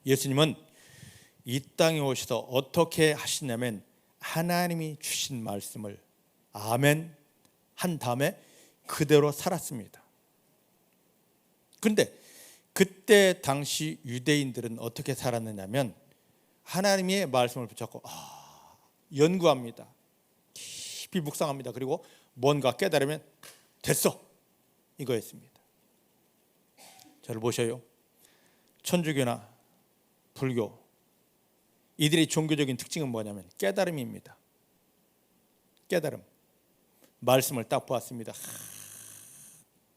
예수님은 이 땅에 오셔서 어떻게 하시냐면 하나님이 주신 말씀을 아멘 한 다음에 그대로 살았습니다. 그런데 그때 당시 유대인들은 어떻게 살았느냐면 하나님의 말씀을 붙잡고 연구합니다. 깊이 묵상합니다. 그리고 뭔가 깨달으면 됐어 이거였습니다. 저를 보셔요. 천주교나 불교 이들의 종교적인 특징은 뭐냐면 깨달음입니다. 깨달음. 말씀을 딱 보았습니다.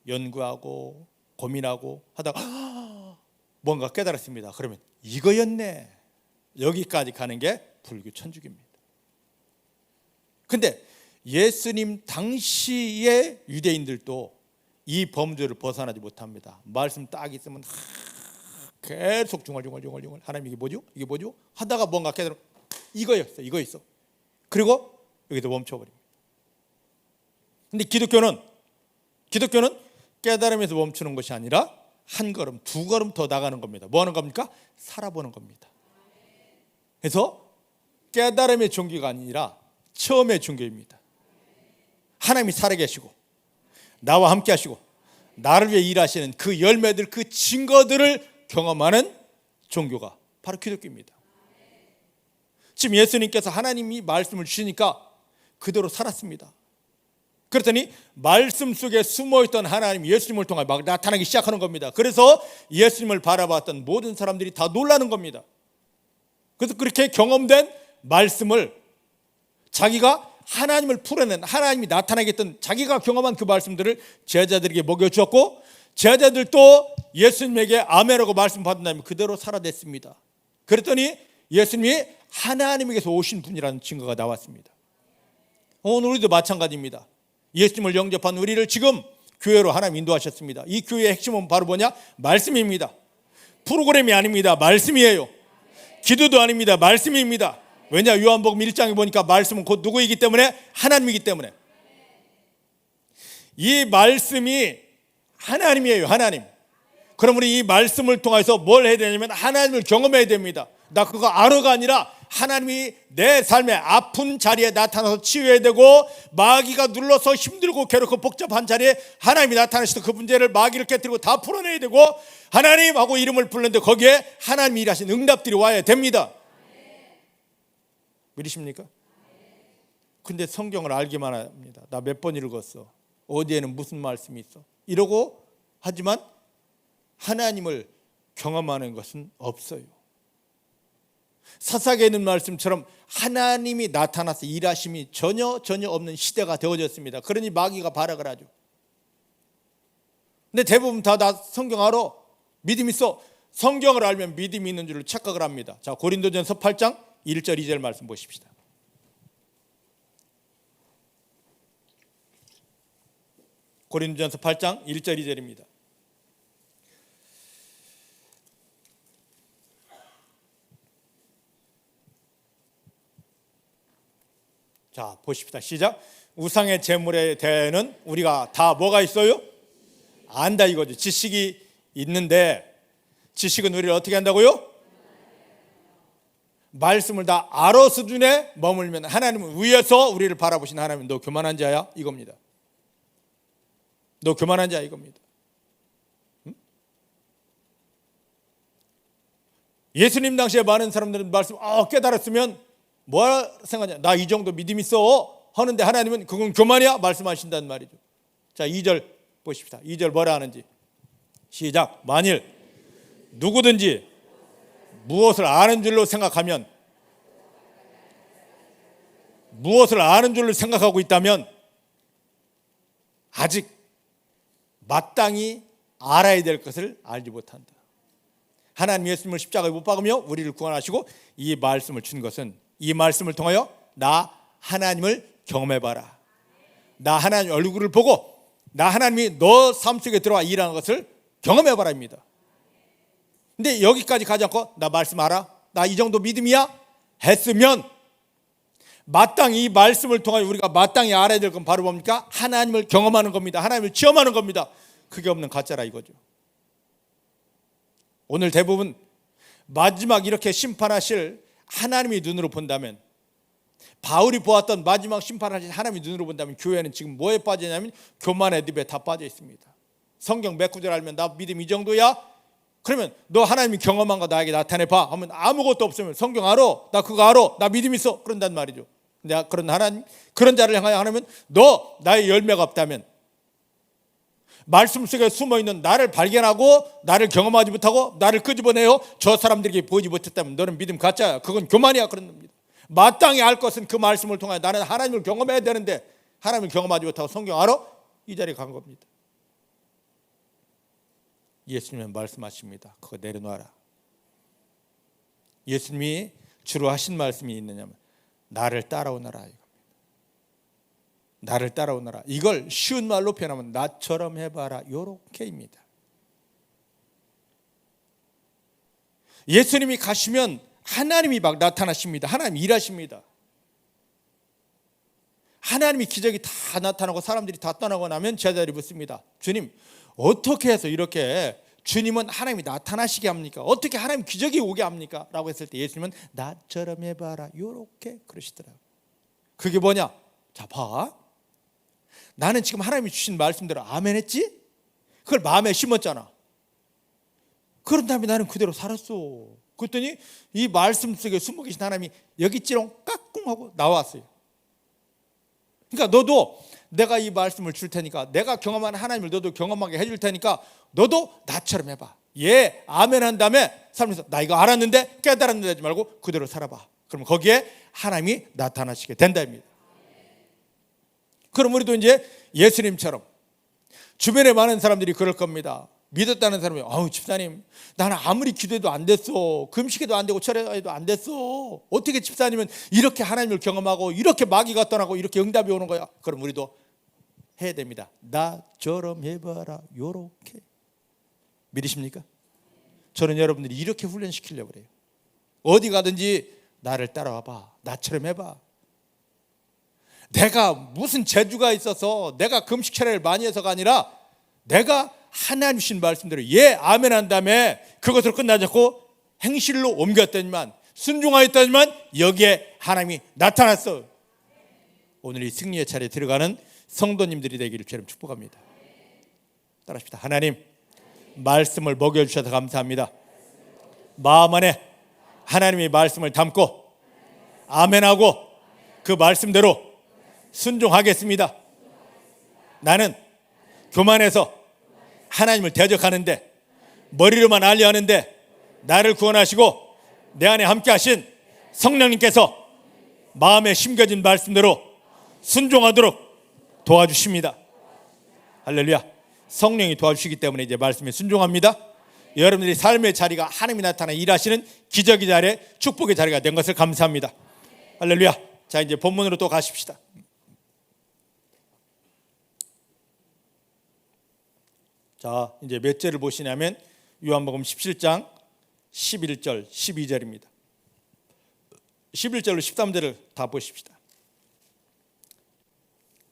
연구하고 고민하고 하다가 뭔가 깨달았습니다. 그러면 이거였네. 여기까지 가는 게 불교 천주교입니다. 근데 예수님 당시의 유대인들도 이 범주를 벗어나지 못합니다. 말씀 딱 있으면 계속 중얼중얼 하나님 이게 뭐죠? 하다가 뭔가 깨달아 이거 있어. 그리고 여기서 멈춰버립니다. 근데 기독교는 깨달음에서 멈추는 것이 아니라 한 걸음, 두 걸음 더 나가는 겁니다. 뭐 하는 겁니까? 살아보는 겁니다. 그래서 깨달음의 종교가 아니라 처음의 종교입니다. 하나님이 살아계시고 나와 함께 하시고 나를 위해 일하시는 그 열매들, 그 증거들을 경험하는 종교가 바로 기독교입니다. 지금 예수님께서 하나님이 말씀을 주시니까 그대로 살았습니다. 그랬더니 말씀 속에 숨어있던 하나님, 예수님을 통해 막 나타나기 시작하는 겁니다. 그래서 예수님을 바라봤던 모든 사람들이 다 놀라는 겁니다. 그래서 그렇게 경험된 말씀을 자기가 하나님을 풀어낸, 하나님이 나타나겠던 자기가 경험한 그 말씀들을 제자들에게 먹여주었고, 제자들도 예수님에게 아멘하고 말씀 받은 다음에 그대로 살아냈습니다. 그랬더니 예수님이 하나님에게서 오신 분이라는 증거가 나왔습니다. 오늘 우리도 마찬가지입니다. 예수님을 영접한 우리를 지금 교회로 하나님 인도하셨습니다. 이 교회의 핵심은 바로 뭐냐? 말씀입니다. 프로그램이 아닙니다. 말씀이에요. 기도도 아닙니다. 말씀입니다. 왜냐? 요한복음 1장에 보니까 말씀은 곧 누구이기 때문에? 하나님이기 때문에. 이 말씀이 하나님이에요. 하나님. 그럼 우리 이 말씀을 통해서 뭘 해야 되냐면 하나님을 경험해야 됩니다. 나 그거 알아가 아니라 하나님이 내 삶의 아픈 자리에 나타나서 치유해야 되고, 마귀가 눌러서 힘들고 괴롭고 복잡한 자리에 하나님이 나타나셔서 그 문제를 마귀를 깨뜨리고 다 풀어내야 되고, 하나님 하고 이름을 부르는데 거기에 하나님이 일하신 응답들이 와야 됩니다. 믿으십니까? 근데 성경을 알기만 합니다. 나 몇 번 읽었어. 어디에는 무슨 말씀이 있어. 이러고 하지만 하나님을 경험하는 것은 없어요. 사사기에 있는 말씀처럼 하나님이 나타나서 일하심이 전혀 없는 시대가 되어졌습니다. 그러니 마귀가 발악을 하죠. 근데 대부분 다 성경 알아. 믿음 있어. 성경을 알면 믿음이 있는 줄을 착각을 합니다. 자, 고린도전서 8장 1절 2절 말씀 보십시다. 고린도전서 8장 1절 2절입니다. 자, 보십시다. 시작. 우상의 제물에 대해는 우리가 다 뭐가 있어요? 안다 이거죠. 지식이 있는데, 지식은 우리를 어떻게 한다고요? 말씀을 다 알아 수준에 머물면, 하나님은 위에서 우리를 바라보신 하나님, 너 교만한 자야 이겁니다. 너 교만한 자야 이겁니다. 예수님 당시에 많은 사람들은 말씀 깨달았으면 뭐라 생각하냐? 나 이 정도 믿음 있어 하는데 하나님은 그건 교만이야 말씀하신단 말이죠. 자, 2절 보십시다. 2절 뭐라 하는지. 시작. 만일 누구든지 무엇을 아는 줄로 생각하면, 무엇을 아는 줄로 생각하고 있다면 아직 마땅히 알아야 될 것을 알지 못한다. 하나님 예수님을 십자가에 못 박으며 우리를 구원하시고 이 말씀을 준 것은, 이 말씀을 통하여 나 하나님을 경험해봐라. 나 하나님 얼굴을 보고 나 하나님이 너 삶 속에 들어와 일하는 것을 경험해봐라입니다. 근데 여기까지 가지 않고 나 말씀 알아? 나 이 정도 믿음이야? 했으면 마땅히 이 말씀을 통하여 우리가 마땅히 알아야 될 건 바로 뭡니까? 하나님을 경험하는 겁니다. 하나님을 체험하는 겁니다. 그게 없는 가짜라 이거죠. 오늘 대부분 마지막 이렇게 심판하실 하나님이 눈으로 본다면, 바울이 보았던 마지막 심판하신 하나님이 눈으로 본다면 교회는 지금 뭐에 빠지냐면 교만의 늪에 다 빠져 있습니다. 성경 몇 구절 알면 나 믿음 이 정도야? 그러면 너 하나님이 경험한 거 나에게 나타내봐 하면 아무것도 없으면 성경 알아? 나 그거 알아? 나 믿음 있어? 그런단 말이죠. 근데 그런 하나님, 그런 자를 향하여 하나님은 너 나의 열매가 없다면, 말씀 속에 숨어있는 나를 발견하고 나를 경험하지 못하고 나를 끄집어내요 저 사람들에게 보이지 못했다면 너는 믿음 가짜야. 그건 교만이야. 그런 겁니다. 마땅히 알 것은 그 말씀을 통해 나는 하나님을 경험해야 되는데 하나님을 경험하지 못하고 성경 알아? 이 자리에 간 겁니다. 예수님은 말씀하십니다. 그거 내려놔라. 예수님이 주로 하신 말씀이 있느냐면 나를 따라오너라 이겁니다. 나를 따라오너라. 이걸 쉬운 말로 표현하면 나처럼 해봐라 요렇게입니다. 예수님이 가시면 하나님이 막 나타나십니다. 하나님이 일하십니다. 하나님이 기적이 다 나타나고 사람들이 다 떠나고 나면 제자들이 묻습니다. 주님, 어떻게 해서 이렇게 주님은 하나님이 나타나시게 합니까? 어떻게 하나님 기적이 오게 합니까? 라고 했을 때 예수님은 나처럼 해봐라 요렇게 그러시더라고요. 그게 뭐냐? 자, 봐. 나는 지금 하나님이 주신 말씀대로 아멘 했지? 그걸 마음에 심었잖아. 그런 다음에 나는 그대로 살았어. 그랬더니 이 말씀 속에 숨어 계신 하나님이 여기 찌롱 까꿍 하고 나왔어요. 그러니까 너도 내가 이 말씀을 줄 테니까, 내가 경험한 하나님을 너도 경험하게 해줄 테니까 너도 나처럼 해봐. 예, 아멘 한 다음에 살면서 나 이거 알았는데 깨달았는데 하지 말고 그대로 살아봐. 그러면 거기에 하나님이 나타나시게 된다입니다. 그럼 우리도 이제 예수님처럼, 주변에 많은 사람들이 그럴 겁니다. 믿었다는 사람이 아우 집사님 나는 아무리 기도해도 안 됐어, 금식해도 안 되고 철회해도 안 됐어, 어떻게 집사님은 이렇게 하나님을 경험하고 이렇게 마귀가 떠나고 이렇게 응답이 오는 거야. 그럼 우리도 해야 됩니다. 나처럼 해봐라. 요렇게. 믿으십니까? 저는 여러분들이 이렇게 훈련시키려고 그래요. 어디 가든지 나를 따라와봐. 나처럼 해봐. 내가 무슨 재주가 있어서 내가 금식 철회를 많이 해서가 아니라 내가 하나님 주신 말씀대로 예 아멘 한 다음에 그것으로 끝나지 않고 행실로 옮겼더니만, 순종하였더니만 여기에 하나님이 나타났어. 오늘 이 승리의 차례에 들어가는 성도님들이 되기를 주님 축복합니다. 따라합시다. 하나님, 말씀을 먹여주셔서 감사합니다. 마음 안에 하나님의 말씀을 담고 아멘하고 그 말씀대로 순종하겠습니다. 나는 교만해서 하나님을 대적하는데, 머리로만 알려하는데 나를 구원하시고 내 안에 함께 하신 성령님께서 마음에 심겨진 말씀대로 순종하도록 도와주십니다. 할렐루야. 성령이 도와주시기 때문에 이제 말씀에 순종합니다. 여러분들이 삶의 자리가 하나님이 나타나 일하시는 기적의 자리, 축복의 자리가 된 것을 감사합니다. 할렐루야. 자, 이제 본문으로 또 가십시다. 자, 이제 몇 절을 보시냐면 요한복음 17장 11절 12절입니다. 11절로 13절을 다 보십시다.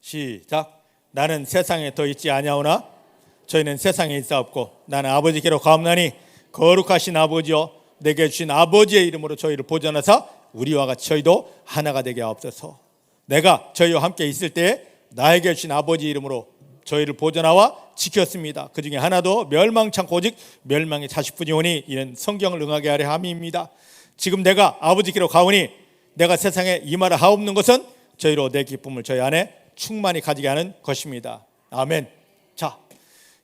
시작. 나는 세상에 더 있지 아니하오나 저희는 세상에 있사옵고 나는 아버지께로 가옵나니 거룩하신 아버지여 내게 주신 아버지의 이름으로 저희를 보존하사 우리와 같이 저희도 하나가 되게 하옵소서. 내가 저희와 함께 있을 때에 나에게 주신 아버지 이름으로 저희를 보존하와 지켰습니다. 그 중에 하나도 멸망치 않고 오직 멸망의 자식뿐이오니 이는 성경을 응하게 하려 함입니다. 지금 내가 아버지께로 가오니 내가 세상에 임하라 하옵는 것은 저희로 내 기쁨을 저희 안에 충만히 가지게 하는 것입니다. 아멘. 자,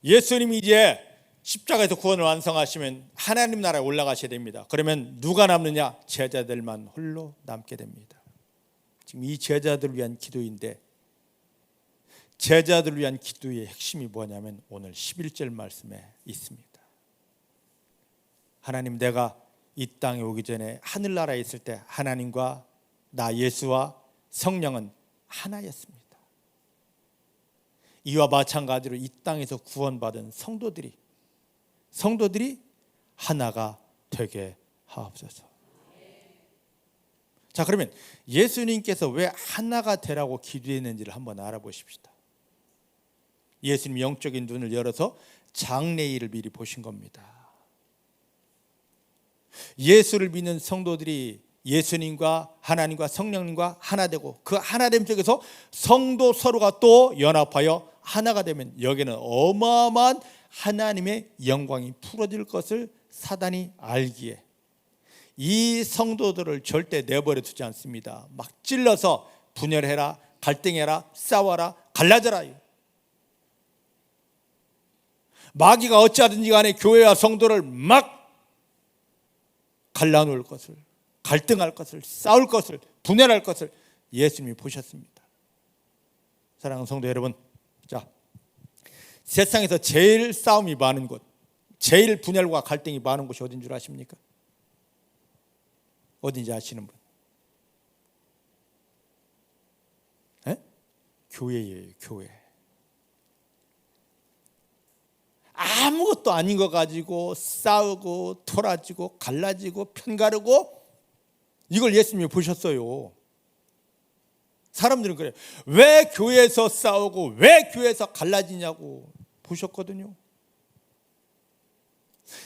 예수님이 이제 십자가에서 구원을 완성하시면 하나님 나라에 올라가셔야 됩니다. 그러면 누가 남느냐? 제자들만 홀로 남게 됩니다. 지금 이 제자들을 위한 기도인데, 제자들을 위한 기도의 핵심이 뭐냐면 오늘 11절 말씀에 있습니다. 하나님, 내가 이 땅에 오기 전에 하늘나라에 있을 때 하나님과 나 예수와 성령은 하나였습니다. 이와 마찬가지로 이 땅에서 구원받은 성도들이 하나가 되게 하옵소서. 자, 그러면 예수님께서 왜 하나가 되라고 기도했는지를 한번 알아보십시다. 예수님 영적인 눈을 열어서 장래일을 미리 보신 겁니다. 예수를 믿는 성도들이 예수님과 하나님과 성령님과 하나 되고 그 하나됨 속에서 성도 서로가 또 연합하여 하나가 되면 여기는 어마어마한 하나님의 영광이 풀어질 것을 사단이 알기에 이 성도들을 절대 내버려 두지 않습니다. 막 찔러서 분열해라, 갈등해라, 싸워라, 갈라져라. 마귀가 어찌하든지 간에 교회와 성도를 막 갈라놓을 것을, 갈등할 것을, 싸울 것을, 분열할 것을 예수님이 보셨습니다. 사랑하는 성도 여러분, 자, 세상에서 제일 싸움이 많은 곳, 제일 분열과 갈등이 많은 곳이 어딘 줄 아십니까? 어딘지 아시는 분? 교회예요, 교회. 아무것도 아닌 거 가지고 싸우고 토라지고 갈라지고 편가르고, 이걸 예수님이 보셨어요. 사람들은 그래요. 왜 교회에서 싸우고 왜 교회에서 갈라지냐고 보셨거든요.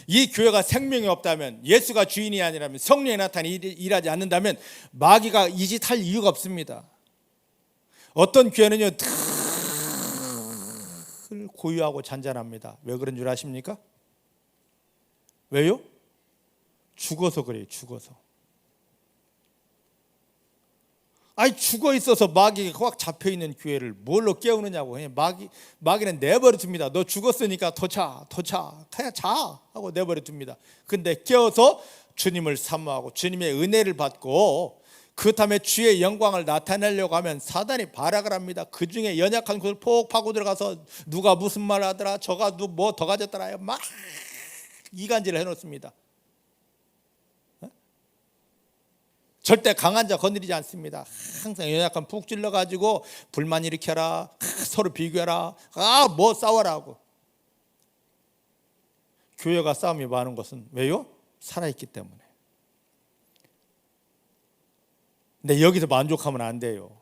이 교회가 생명이 없다면, 예수가 주인이 아니라면, 성령이 나타나 일하지 않는다면 마귀가 이 짓 할 이유가 없습니다. 어떤 교회는요 늘 고요하고 잔잔합니다. 왜 그런 줄 아십니까? 왜요? 죽어서 그래요. 죽어서. 아니 죽어 있어서 마귀가 확 잡혀 있는 교회를 뭘로 깨우느냐고. 그냥 마귀는 내버려 둡니다. 너 죽었으니까 더 자, 그냥 자 하고 내버려 둡니다. 근데 깨어서 주님을 사모하고 주님의 은혜를 받고 그 다음에 주의 영광을 나타내려고 하면 사단이 발악을 합니다. 그 중에 연약한 곳을 폭 파고 들어가서 누가 무슨 말 하더라, 저가 뭐 더 가졌더라, 막 이간질을 해놓습니다. 절대 강한 자 건드리지 않습니다. 항상 연약한 푹 찔러가지고 불만 일으켜라, 서로 비교해라, 뭐 싸워라 하고. 교회가 싸움이 많은 것은 왜요? 살아있기 때문에. 근데 여기서 만족하면 안 돼요.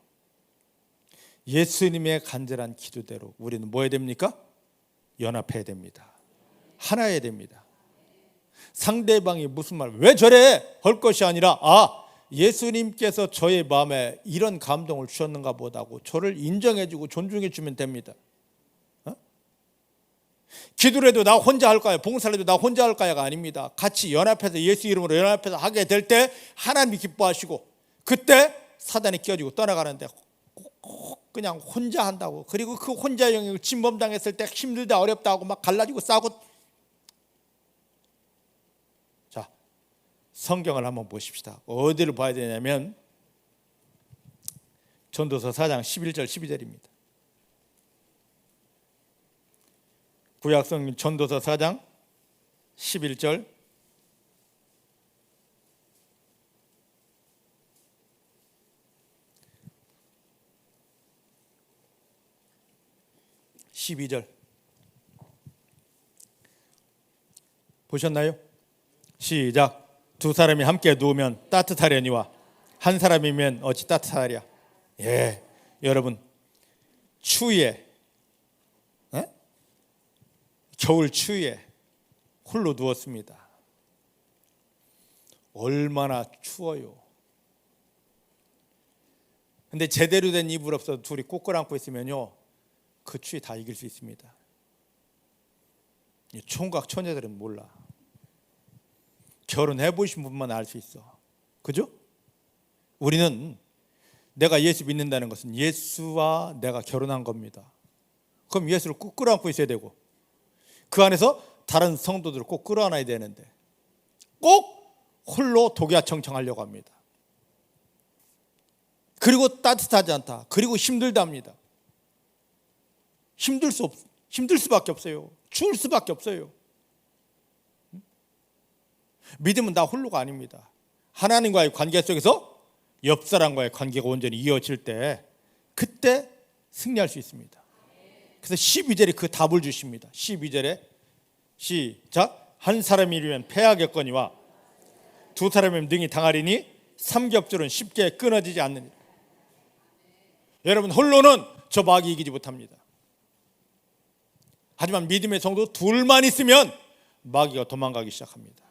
예수님의 간절한 기도대로 우리는 뭐 해야 됩니까? 연합해야 됩니다. 하나여야 됩니다. 상대방이 무슨 말, 왜 저래? 할 것이 아니라 예수님께서 저의 마음에 이런 감동을 주셨는가 보다고 저를 인정해주고 존중해주면 됩니다. 기도를 해도 나 혼자 할까요? 봉사를 해도 나 혼자 할까요가 아닙니다. 같이 연합해서 예수 이름으로 연합해서 하게 될 때 하나님이 기뻐하시고, 그때 사단이 끼어지고 떠나가는데 그냥 혼자 한다고, 그리고 그 혼자 영역을 침범당했을 때 힘들다 어렵다 하고 막 갈라지고 싸우고. 자, 성경을 한번 보십시다. 어디를 봐야 되냐면 전도서 4장 11절 12절입니다. 구약성경 전도서 4장 11절 12절 보셨나요? 시작. 두 사람이 함께 누우면 따뜻하려니와 한 사람이면 어찌 따뜻하랴. 예, 여러분 추위에, 겨울 추위에 홀로 누웠습니다. 얼마나 추워요. 근데 제대로 된 이불 없어서 둘이 꼭 안고 있으면요, 그 추위 다 이길 수 있습니다. 총각 처녀들은 몰라. 결혼해 보신 분만 알 수 있어. 그죠? 우리는 내가 예수 믿는다는 것은 예수와 내가 결혼한 겁니다. 그럼 예수를 꼭 끌어안고 있어야 되고, 그 안에서 다른 성도들을 꼭 끌어안아야 되는데 꼭 홀로 독야청청하려고 합니다. 그리고 따뜻하지 않다. 그리고 힘들다 합니다. 힘들 수밖에 없어요. 추울 수밖에 없어요. 믿음은 다 홀로가 아닙니다. 하나님과의 관계 속에서 옆 사람과의 관계가 온전히 이어질 때, 그때 승리할 수 있습니다. 그래서 12절에 그 답을 주십니다. 12절에 시작. 한 사람이 이르면 패하겠거니와 두 사람이면 능히 당하리니 삼겹줄은 쉽게 끊어지지 않느니라. 여러분, 홀로는 저 마귀 이기지 못합니다. 하지만 믿음의 성도 둘만 있으면 마귀가 도망가기 시작합니다.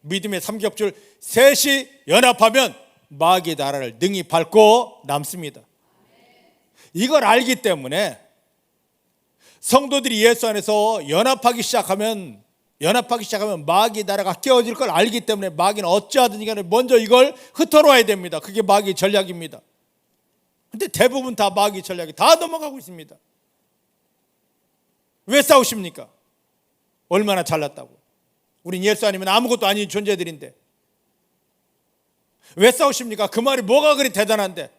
믿음의 삼겹줄 셋이 연합하면 마귀의 나라를 능히 밟고 남습니다. 이걸 알기 때문에 성도들이 예수 안에서 연합하기 시작하면 마귀의 나라가 깨어질 걸 알기 때문에 마귀는 어찌하든지 간에 먼저 이걸 흩어놓아야 됩니다. 그게 마귀의 전략입니다. 근데 대부분 다 마귀의 전략이 다 넘어가고 있습니다. 왜 싸우십니까? 얼마나 잘났다고. 우린 예수 아니면 아무것도 아닌 존재들인데 왜 싸우십니까? 그 말이 뭐가 그리 대단한데.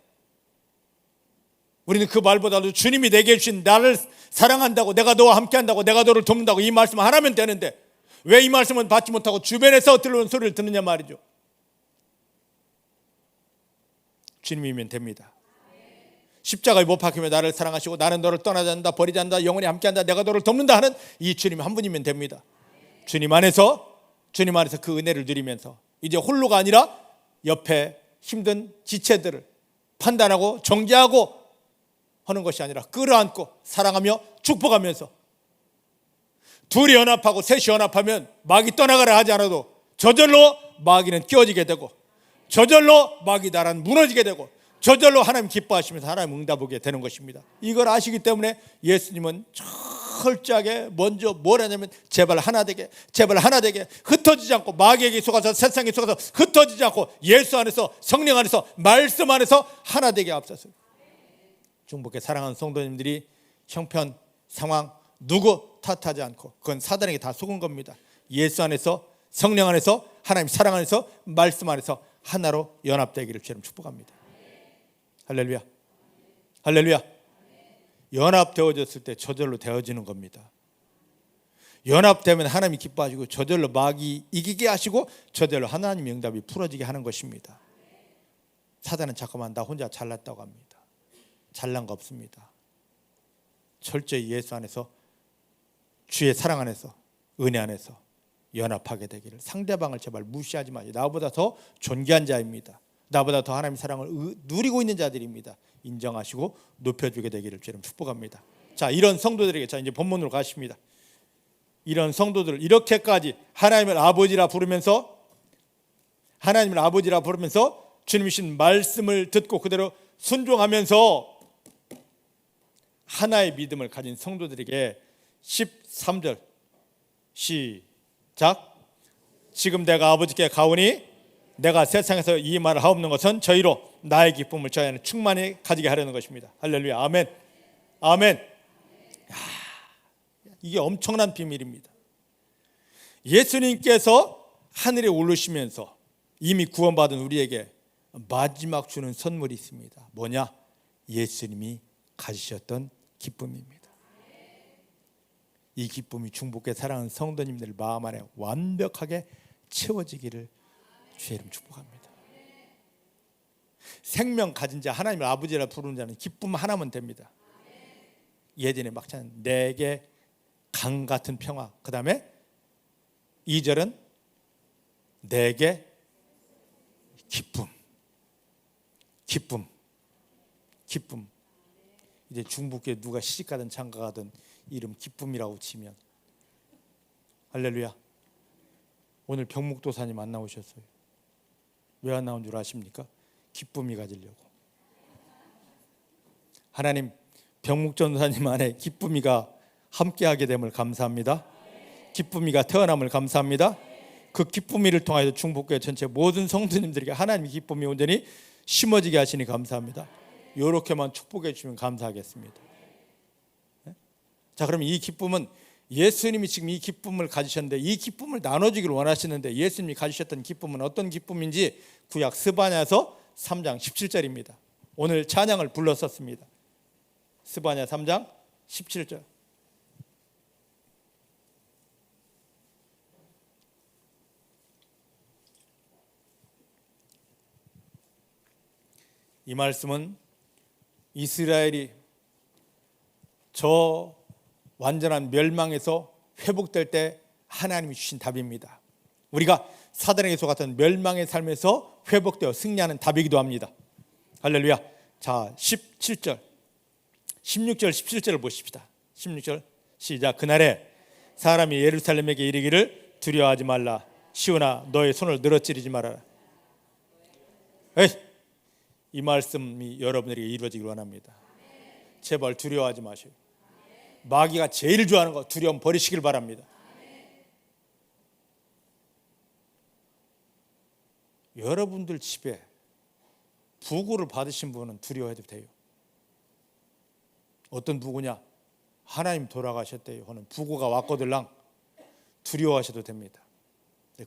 우리는 그 말보다도 주님이 내게 주신 나를 사랑한다고, 내가 너와 함께한다고, 내가 너를 돕는다고 이 말씀을 하라면 되는데 왜 이 말씀은 받지 못하고 주변에서 들려오는 소리를 듣느냐 말이죠. 주님이면 됩니다. 십자가에 못 박히며 나를 사랑하시고 나는 너를 떠나지 않는다, 버리지 않는다, 영원히 함께한다, 내가 너를 돕는다 하는 이 주님 한 분이면 됩니다. 주님 안에서 그 은혜를 누리면서 이제 홀로가 아니라 옆에 힘든 지체들을 판단하고 정죄하고 하는 것이 아니라 끌어안고 사랑하며 축복하면서, 둘이 연합하고 셋이 연합하면 마귀 떠나가라 하지 않아도 저절로 마귀는 끼어지게 되고, 저절로 마귀 나라는 무너지게 되고, 저절로 하나님 기뻐하시면서 하나님 응답하게 되는 것입니다. 이걸 아시기 때문에 예수님은 철저하게 먼저 뭘 하냐면 제발 하나 되게, 제발 하나 되게, 흩어지지 않고, 마귀에게 속아서 세상에 속아서 흩어지지 않고 예수 안에서, 성령 안에서, 말씀 안에서 하나 되게 앞서서 중복해 사랑하는 성도님들이 형편, 상황 누구 탓하지 않고, 그건 사단에게 다 속은 겁니다. 예수 안에서, 성령 안에서, 하나님 사랑 안에서, 말씀 안에서 하나로 연합되기를 주님 축복합니다. 할렐루야, 할렐루야. 연합되어졌을 때 저절로 되어지는 겁니다. 연합되면 하나님이 기뻐하시고, 저절로 마귀 이기게 하시고, 저절로 하나님의 응답이 풀어지게 하는 것입니다. 사단은 잠깐만 나 혼자 잘났다고 합니다. 잘난 거 없습니다. 철저히 예수 안에서, 주의 사랑 안에서, 은혜 안에서 연합하게 되기를. 상대방을 제발 무시하지 마세요. 나보다 더 존귀한 자입니다. 나보다 더 하나님의 사랑을 누리고 있는 자들입니다. 인정하시고 높여주게 되기를 주님 축복합니다. 자, 이런 성도들에게, 자 이제 본문으로 가십니다. 이런 성도들을 이렇게까지 하나님을 아버지라 부르면서, 하나님을 아버지라 부르면서 주님이신 말씀을 듣고 그대로 순종하면서 하나의 믿음을 가진 성도들에게 13절 시작. 지금 내가 아버지께 가오니 내가 세상에서 이 말을 하옵는 것은 저희로 나의 기쁨을 저희 안에 충만히 가지게 하려는 것입니다. 할렐루야, 아멘, 아멘. 이게 엄청난 비밀입니다. 예수님께서 하늘에 오르시면서 이미 구원받은 우리에게 마지막 주는 선물이 있습니다. 뭐냐? 예수님이 가지셨던 기쁨입니다. 이 기쁨이 중복해 사랑하는 성도님들 마음 안에 완벽하게 채워지기를 주의 이름 축복합니다. 생명 가진 자, 하나님을 아버지라 부르는 자는 기쁨 하나면 됩니다. 예전에 막찬 내게 강 같은 평화, 그 다음에 2절은 내게 기쁨, 기쁨, 기쁨. 이제 중국에 누가 시집가든 장가가든 이름 기쁨이라고 치면, 할렐루야. 오늘 병묵도사님 안 나오셨어요. 왜 안 나온 줄 아십니까? 기쁨이 가지려고. 하나님 병묵전사님 안에 기쁨이가 함께하게 됨을 감사합니다. 기쁨이가 태어남을 감사합니다. 그 기쁨이를 통하여 중복교회 전체 모든 성도님들에게 하나님의 기쁨이 온전히 심어지게 하시니 감사합니다. 이렇게만 축복해 주시면 감사하겠습니다. 자, 그럼 이 기쁨은 예수님이 지금 이 기쁨을 가지셨는데, 이 기쁨을 나눠주기를 원하시는데, 예수님이 가지셨던 기쁨은 어떤 기쁨인지 구약 스바냐서 3장 17절입니다. 오늘 찬양을 불렀었습니다. 스바냐 3장 17절. 이 말씀은 이스라엘이 저 완전한 멸망에서 회복될 때 하나님이 주신 답입니다. 우리가 사단에게 속았던 멸망의 삶에서 회복되어 승리하는 답이기도 합니다. 할렐루야. 자, 17절, 16절, 17절을 보십시다. 16절 시작. 그날에 사람이 예루살렘에게 이르기를 두려워하지 말라. 시온아 너의 손을 늘어뜨리지 말아라. 이 말씀이 여러분에게 이루어지길 원합니다. 제발 두려워하지 마시오. 마귀가 제일 좋아하는 거 두려움 버리시길 바랍니다. 여러분들 집에 부고를 받으신 분은 두려워해도 돼요. 어떤 부고냐? 하나님 돌아가셨대요 하는 부고가 왔거들랑 두려워하셔도 됩니다.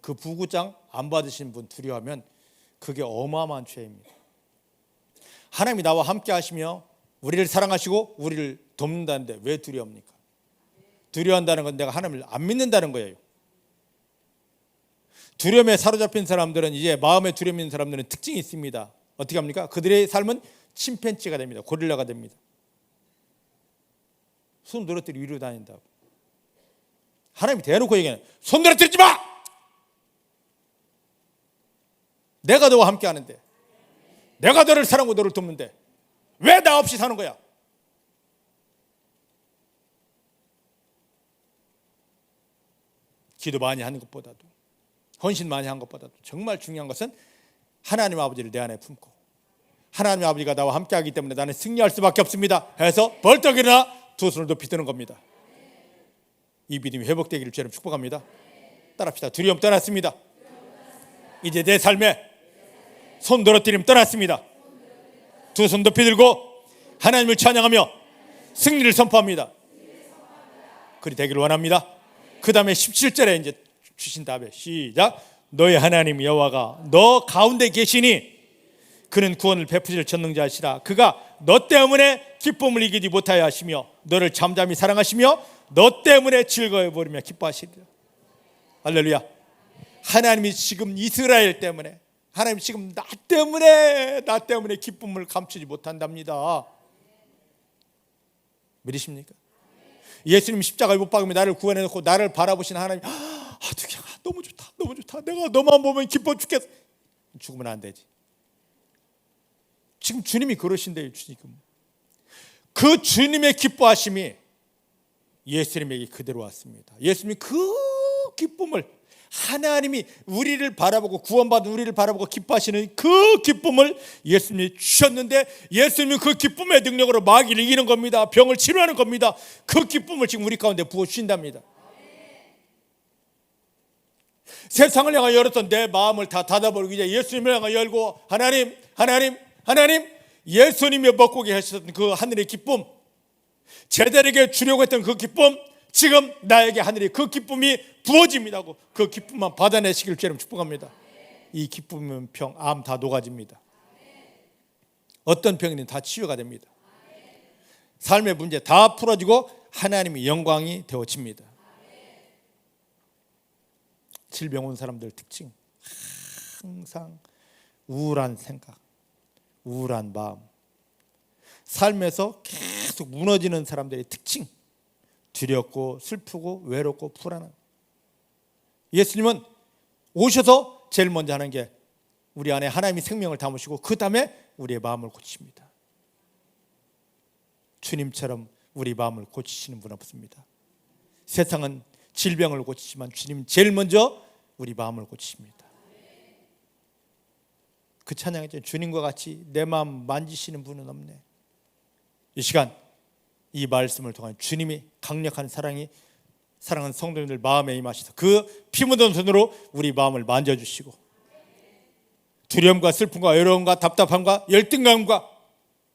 그 부고장 안 받으신 분 두려워하면 그게 어마어마한 죄입니다. 하나님이 나와 함께 하시며 우리를 사랑하시고 우리를 돕는다는데 왜 두려워합니까? 두려워한다는 건 내가 하나님을 안 믿는다는 거예요. 두려움에 사로잡힌 사람들은, 이제 마음에 두려움 있는 사람들은 특징이 있습니다. 어떻게 합니까? 그들의 삶은 침팬지가 됩니다. 고릴라가 됩니다. 손 늘어뜨리고 위로 다닌다고. 하나님이 대놓고 얘기하는, 손 늘어뜨리지 마! 내가 너와 함께 하는데, 내가 너를 사랑하고 너를 돕는데 왜 나 없이 사는 거야? 기도 많이 하는 것보다도, 헌신 많이 한 것보다도 정말 중요한 것은 하나님 아버지를 내 안에 품고, 하나님 아버지가 나와 함께 하기 때문에 나는 승리할 수밖에 없습니다 해서 벌떡 일어나 두 손을 높이 드는 겁니다. 이 믿음이 회복되기를 주님 축복합니다. 따라합시다. 두려움 떠났습니다. 이제 내 삶에 손 늘어뜨림 떠났습니다. 두 손 높이 들고 하나님을 찬양하며 승리를 선포합니다. 그리 되기를 원합니다. 그 다음에 17절에 이제 주신 답에 시작. 너의 하나님 여호와가 너 가운데 계시니 그는 구원을 베푸실 전능자시라. 그가 너 때문에 기쁨을 이기지 못하여 하시며 너를 잠잠히 사랑하시며 너 때문에 즐거워 버리며 기뻐하시리라. 할렐루야. 하나님이 지금 이스라엘 때문에, 하나님 지금 나 때문에 기쁨을 감추지 못한답니다. 믿으십니까? 예수님 십자가에 못 박으며 나를 구원해놓고 나를 바라보신 하나님, 두경아 너무 좋다, 너무 좋다, 내가 너만 보면 기뻐 죽겠어. 죽으면 안 되지. 지금 주님이 그러신대요. 주님, 그 주님의 기뻐하심이 예수님에게 그대로 왔습니다. 예수님이 그 기쁨을, 하나님이 우리를 바라보고 구원받은 우리를 바라보고 기뻐하시는 그 기쁨을 예수님이 주셨는데, 예수님이 그 기쁨의 능력으로 마귀를 이기는 겁니다. 병을 치료하는 겁니다. 그 기쁨을 지금 우리 가운데 부어주신답니다. 세상을 향해 열었던 내 마음을 다 닫아버리고 이제 예수님을 향해 열고, 하나님, 예수님이 먹고 계셨던 그 하늘의 기쁨, 제자에게 주려고 했던 그 기쁨, 지금 나에게 하늘의 그 기쁨이 부어집니다고, 그 기쁨만 받아내시길 주님 축복합니다. 이 기쁨은 병, 암 다 녹아집니다. 어떤 병이든 다 치유가 됩니다. 삶의 문제 다 풀어지고 하나님의 영광이 되어집니다. 질병 온 사람들 특징, 항상 우울한 생각, 우울한 마음, 삶에서 계속 무너지는 사람들의 특징, 두렵고 슬프고 외롭고 불안한. 예수님은 오셔서 제일 먼저 하는 게 우리 안에 하나님이 생명을 담으시고 그 다음에 우리의 마음을 고치십니다. 주님처럼 우리 마음을 고치시는 분 없습니다. 세상은 질병을 고치지만 주님 제일 먼저 우리 마음을 고치십니다. 그 찬양이죠. 주님과 같이 내 마음 만지시는 분은 없네. 이 시간 이 말씀을 통한 주님이 강력한 사랑하는 성도님들 마음에 임하셔서 그 피 묻은 손으로 우리 마음을 만져주시고, 두려움과 슬픔과 외로움과 답답함과 열등감과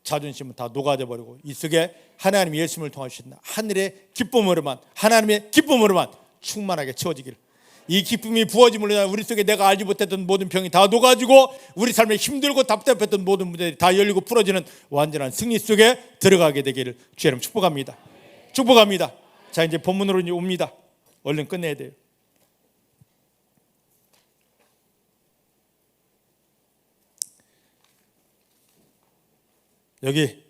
자존심은 다 녹아져 버리고 이 속에 하나님 예수님을 통해 주신 하늘의 기쁨으로만, 하나님의 기쁨으로만 충만하게 채워지기를, 이 기쁨이 부어짐으로 인하여 우리 속에 내가 알지 못했던 모든 병이 다 녹아지고 우리 삶에 힘들고 답답했던 모든 문제들이 다 열리고 풀어지는 완전한 승리 속에 들어가게 되기를 주의 이름 축복합니다. 축복합니다. 자, 이제 본문으로 이제 옵니다. 얼른 끝내야 돼요. 여기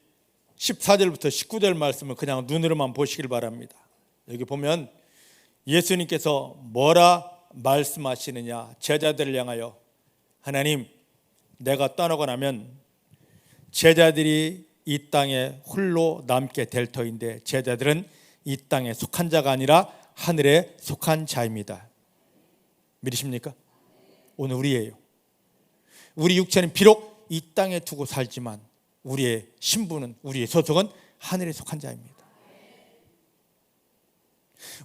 14절부터 19절 말씀을 그냥 눈으로만 보시길 바랍니다. 여기 보면 예수님께서 뭐라 말씀하시느냐, 제자들을 향하여, 하나님, 내가 떠나고 나면 제자들이 이 땅에 홀로 남게 될 터인데 제자들은 이 땅에 속한 자가 아니라 하늘에 속한 자입니다. 믿으십니까? 오늘 우리예요. 우리 육체는 비록 이 땅에 두고 살지만 우리의 신분은, 우리의 소속은 하늘에 속한 자입니다.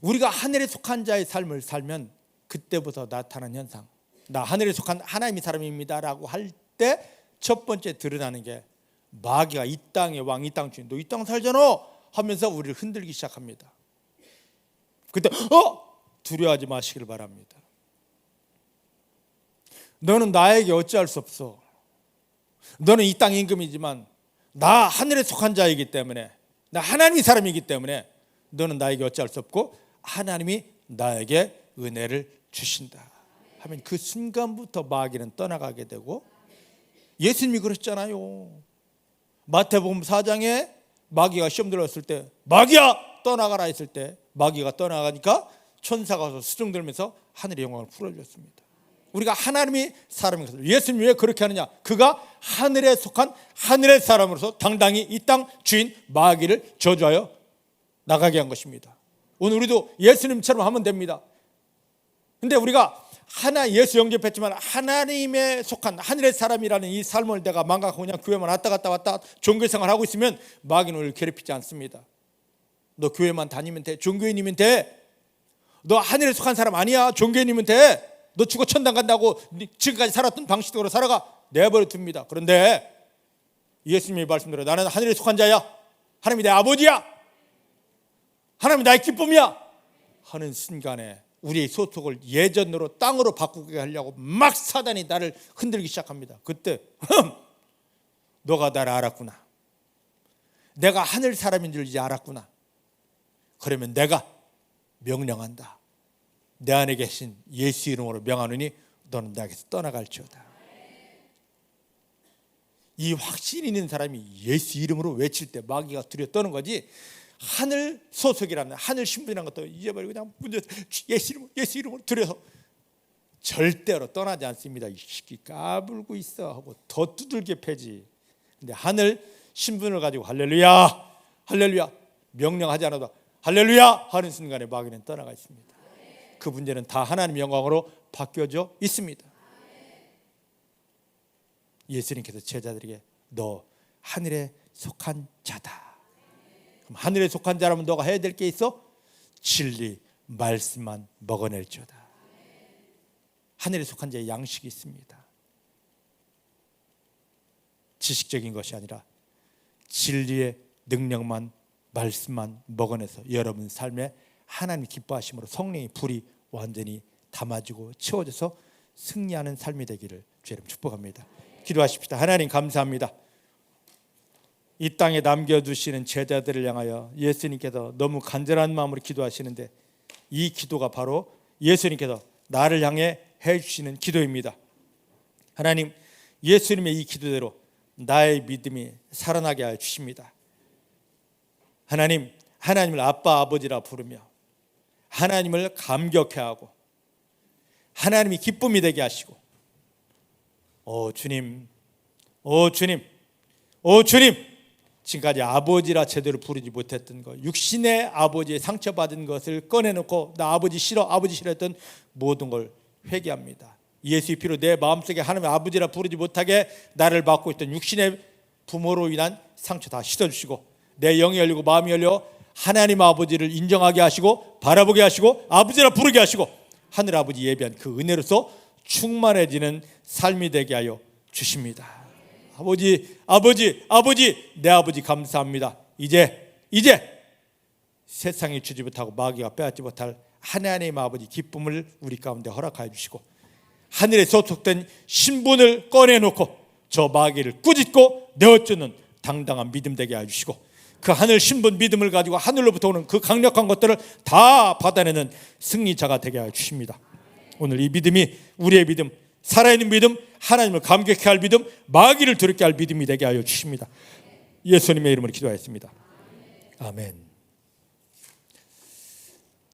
우리가 하늘에 속한 자의 삶을 살면 그때부터 나타나는 현상, 나 하늘에 속한 하나님의 사람입니다 라고 할 때 첫 번째 드러나는 게 마귀가 이 땅의 왕, 이 땅 주인, 너 이 땅 살잖아 하면서 우리를 흔들기 시작합니다. 그때 두려워하지 마시길 바랍니다. 너는 나에게 어찌할 수 없어. 너는 이 땅 임금이지만 나 하늘에 속한 자이기 때문에, 나 하나님의 사람이기 때문에 너는 나에게 어찌할 수 없고 하나님이 나에게 은혜를 주신다 하면 그 순간부터 마귀는 떠나가게 되고, 예수님이 그러셨잖아요. 마태복음 4장에 마귀가 시험 들었을 때, 마귀야 떠나가라 했을 때 마귀가 떠나가니까 천사가 와서 수종 들면서 하늘의 영광을 풀어주었습니다. 우리가 하나님이 사람이거든요. 예수님이 왜 그렇게 하느냐, 그가 하늘에 속한 하늘의 사람으로서 당당히 이 땅 주인 마귀를 저주하여 나가게 한 것입니다. 오늘 우리도 예수님처럼 하면 됩니다. 근데 우리가 예수 영접했지만 하나님에 속한 하늘의 사람이라는 이 삶을 내가 망각하고 그냥 교회만 왔다 갔다 종교생활 하고 있으면 마귀는 우리를 괴롭히지 않습니다. 너 교회만 다니면 돼, 종교인이면 돼, 너 하늘에 속한 사람 아니야. 종교인이면 돼. 너 죽어 천당 간다고 지금까지 살았던 방식대로 살아가. 내버려 둡니다. 그런데 예수님이 말씀대로 나는 하늘에 속한 자야. 하나님이 내 아버지야. 하나님이 나의 기쁨이야 하는 순간에 우리의 소속을 예전으로 땅으로 바꾸게 하려고 막 사단이 나를 흔들기 시작합니다. 그때 너가 나를 알았구나. 내가 하늘 사람인 줄 이제 알았구나. 그러면 내가 명령한다. 내 안에 계신 예수 이름으로 명하노니 너는 나에게서 떠나갈지어다. 이 확신 있는 사람이 예수 이름으로 외칠 때 마귀가 두려워 떠는 거지. 하늘 소속이라는 하늘 신분이라는 것도 잊어버리고 그냥 예수 이름으로 두려워서 절대로 떠나지 않습니다. 이 새끼 까불고 있어 하고 더 두들겨 패지. 근데 하늘 신분을 가지고 할렐루야 할렐루야 명령하지 않아도 할렐루야 하는 순간에 마귀는 떠나가 있습니다. 그 문제는 다 하나님의 영광으로 바뀌어져 있습니다. 예수님께서 제자들에게 너 하늘에 속한 자다. 그럼 하늘에 속한 자라면 너가 해야 될 게 있어? 진리 말씀만 먹어낼지어다. 하늘에 속한 자의 양식이 있습니다. 지식적인 것이 아니라 진리의 능력만 말씀만 먹어내서 여러분 삶에 하나님 기뻐하심으로 성령의 불이 완전히 담아지고 채워져서 승리하는 삶이 되기를 주 이름 축복합니다. 기도하십시다. 하나님 감사합니다. 이 땅에 남겨두시는 제자들을 향하여 예수님께서 너무 간절한 마음으로 기도하시는데 이 기도가 바로 예수님께서 나를 향해 해주시는 기도입니다. 하나님 예수님의 이 기도대로 나의 믿음이 살아나게 하여 주십니다. 하나님, 하나님을 아빠 아버지라 부르며 하나님을 감격해하고 하나님이 기쁨이 되게 하시고 주님, 주님 지금까지 아버지라 제대로 부르지 못했던 것, 육신의 아버지의 상처받은 것을 꺼내놓고 나 아버지 싫어 했던 모든 걸 회개합니다. 예수의 피로 내 마음속에 하나님 아버지라 부르지 못하게 나를 막고 있던 육신의 부모로 인한 상처 다 씻어주시고 내 영이 열리고 마음이 열려 하나님 아버지를 인정하게 하시고 바라보게 하시고 아버지라 부르게 하시고 하늘 아버지 예비한 그 은혜로서 충만해지는 삶이 되게 하여 주십니다. 아버지 내 아버지 감사합니다. 이제 세상이 주지 못하고 마귀가 빼앗지 못할 하나님 아버지 기쁨을 우리 가운데 허락하여 주시고 하늘에 소속된 신분을 꺼내놓고 저 마귀를 꾸짖고 내어쫓는 당당한 믿음 되게 하여 주시고 그 하늘 신분 믿음을 가지고 하늘로부터 오는 그 강력한 것들을 다 받아내는 승리자가 되게 하여 주십니다. 오늘 이 믿음이 우리의 믿음, 살아있는 믿음, 하나님을 감격해 할 믿음, 마귀를 두렵게 할 믿음이 되게 하여 주십니다. 예수님의 이름으로 기도하였습니다. 아멘.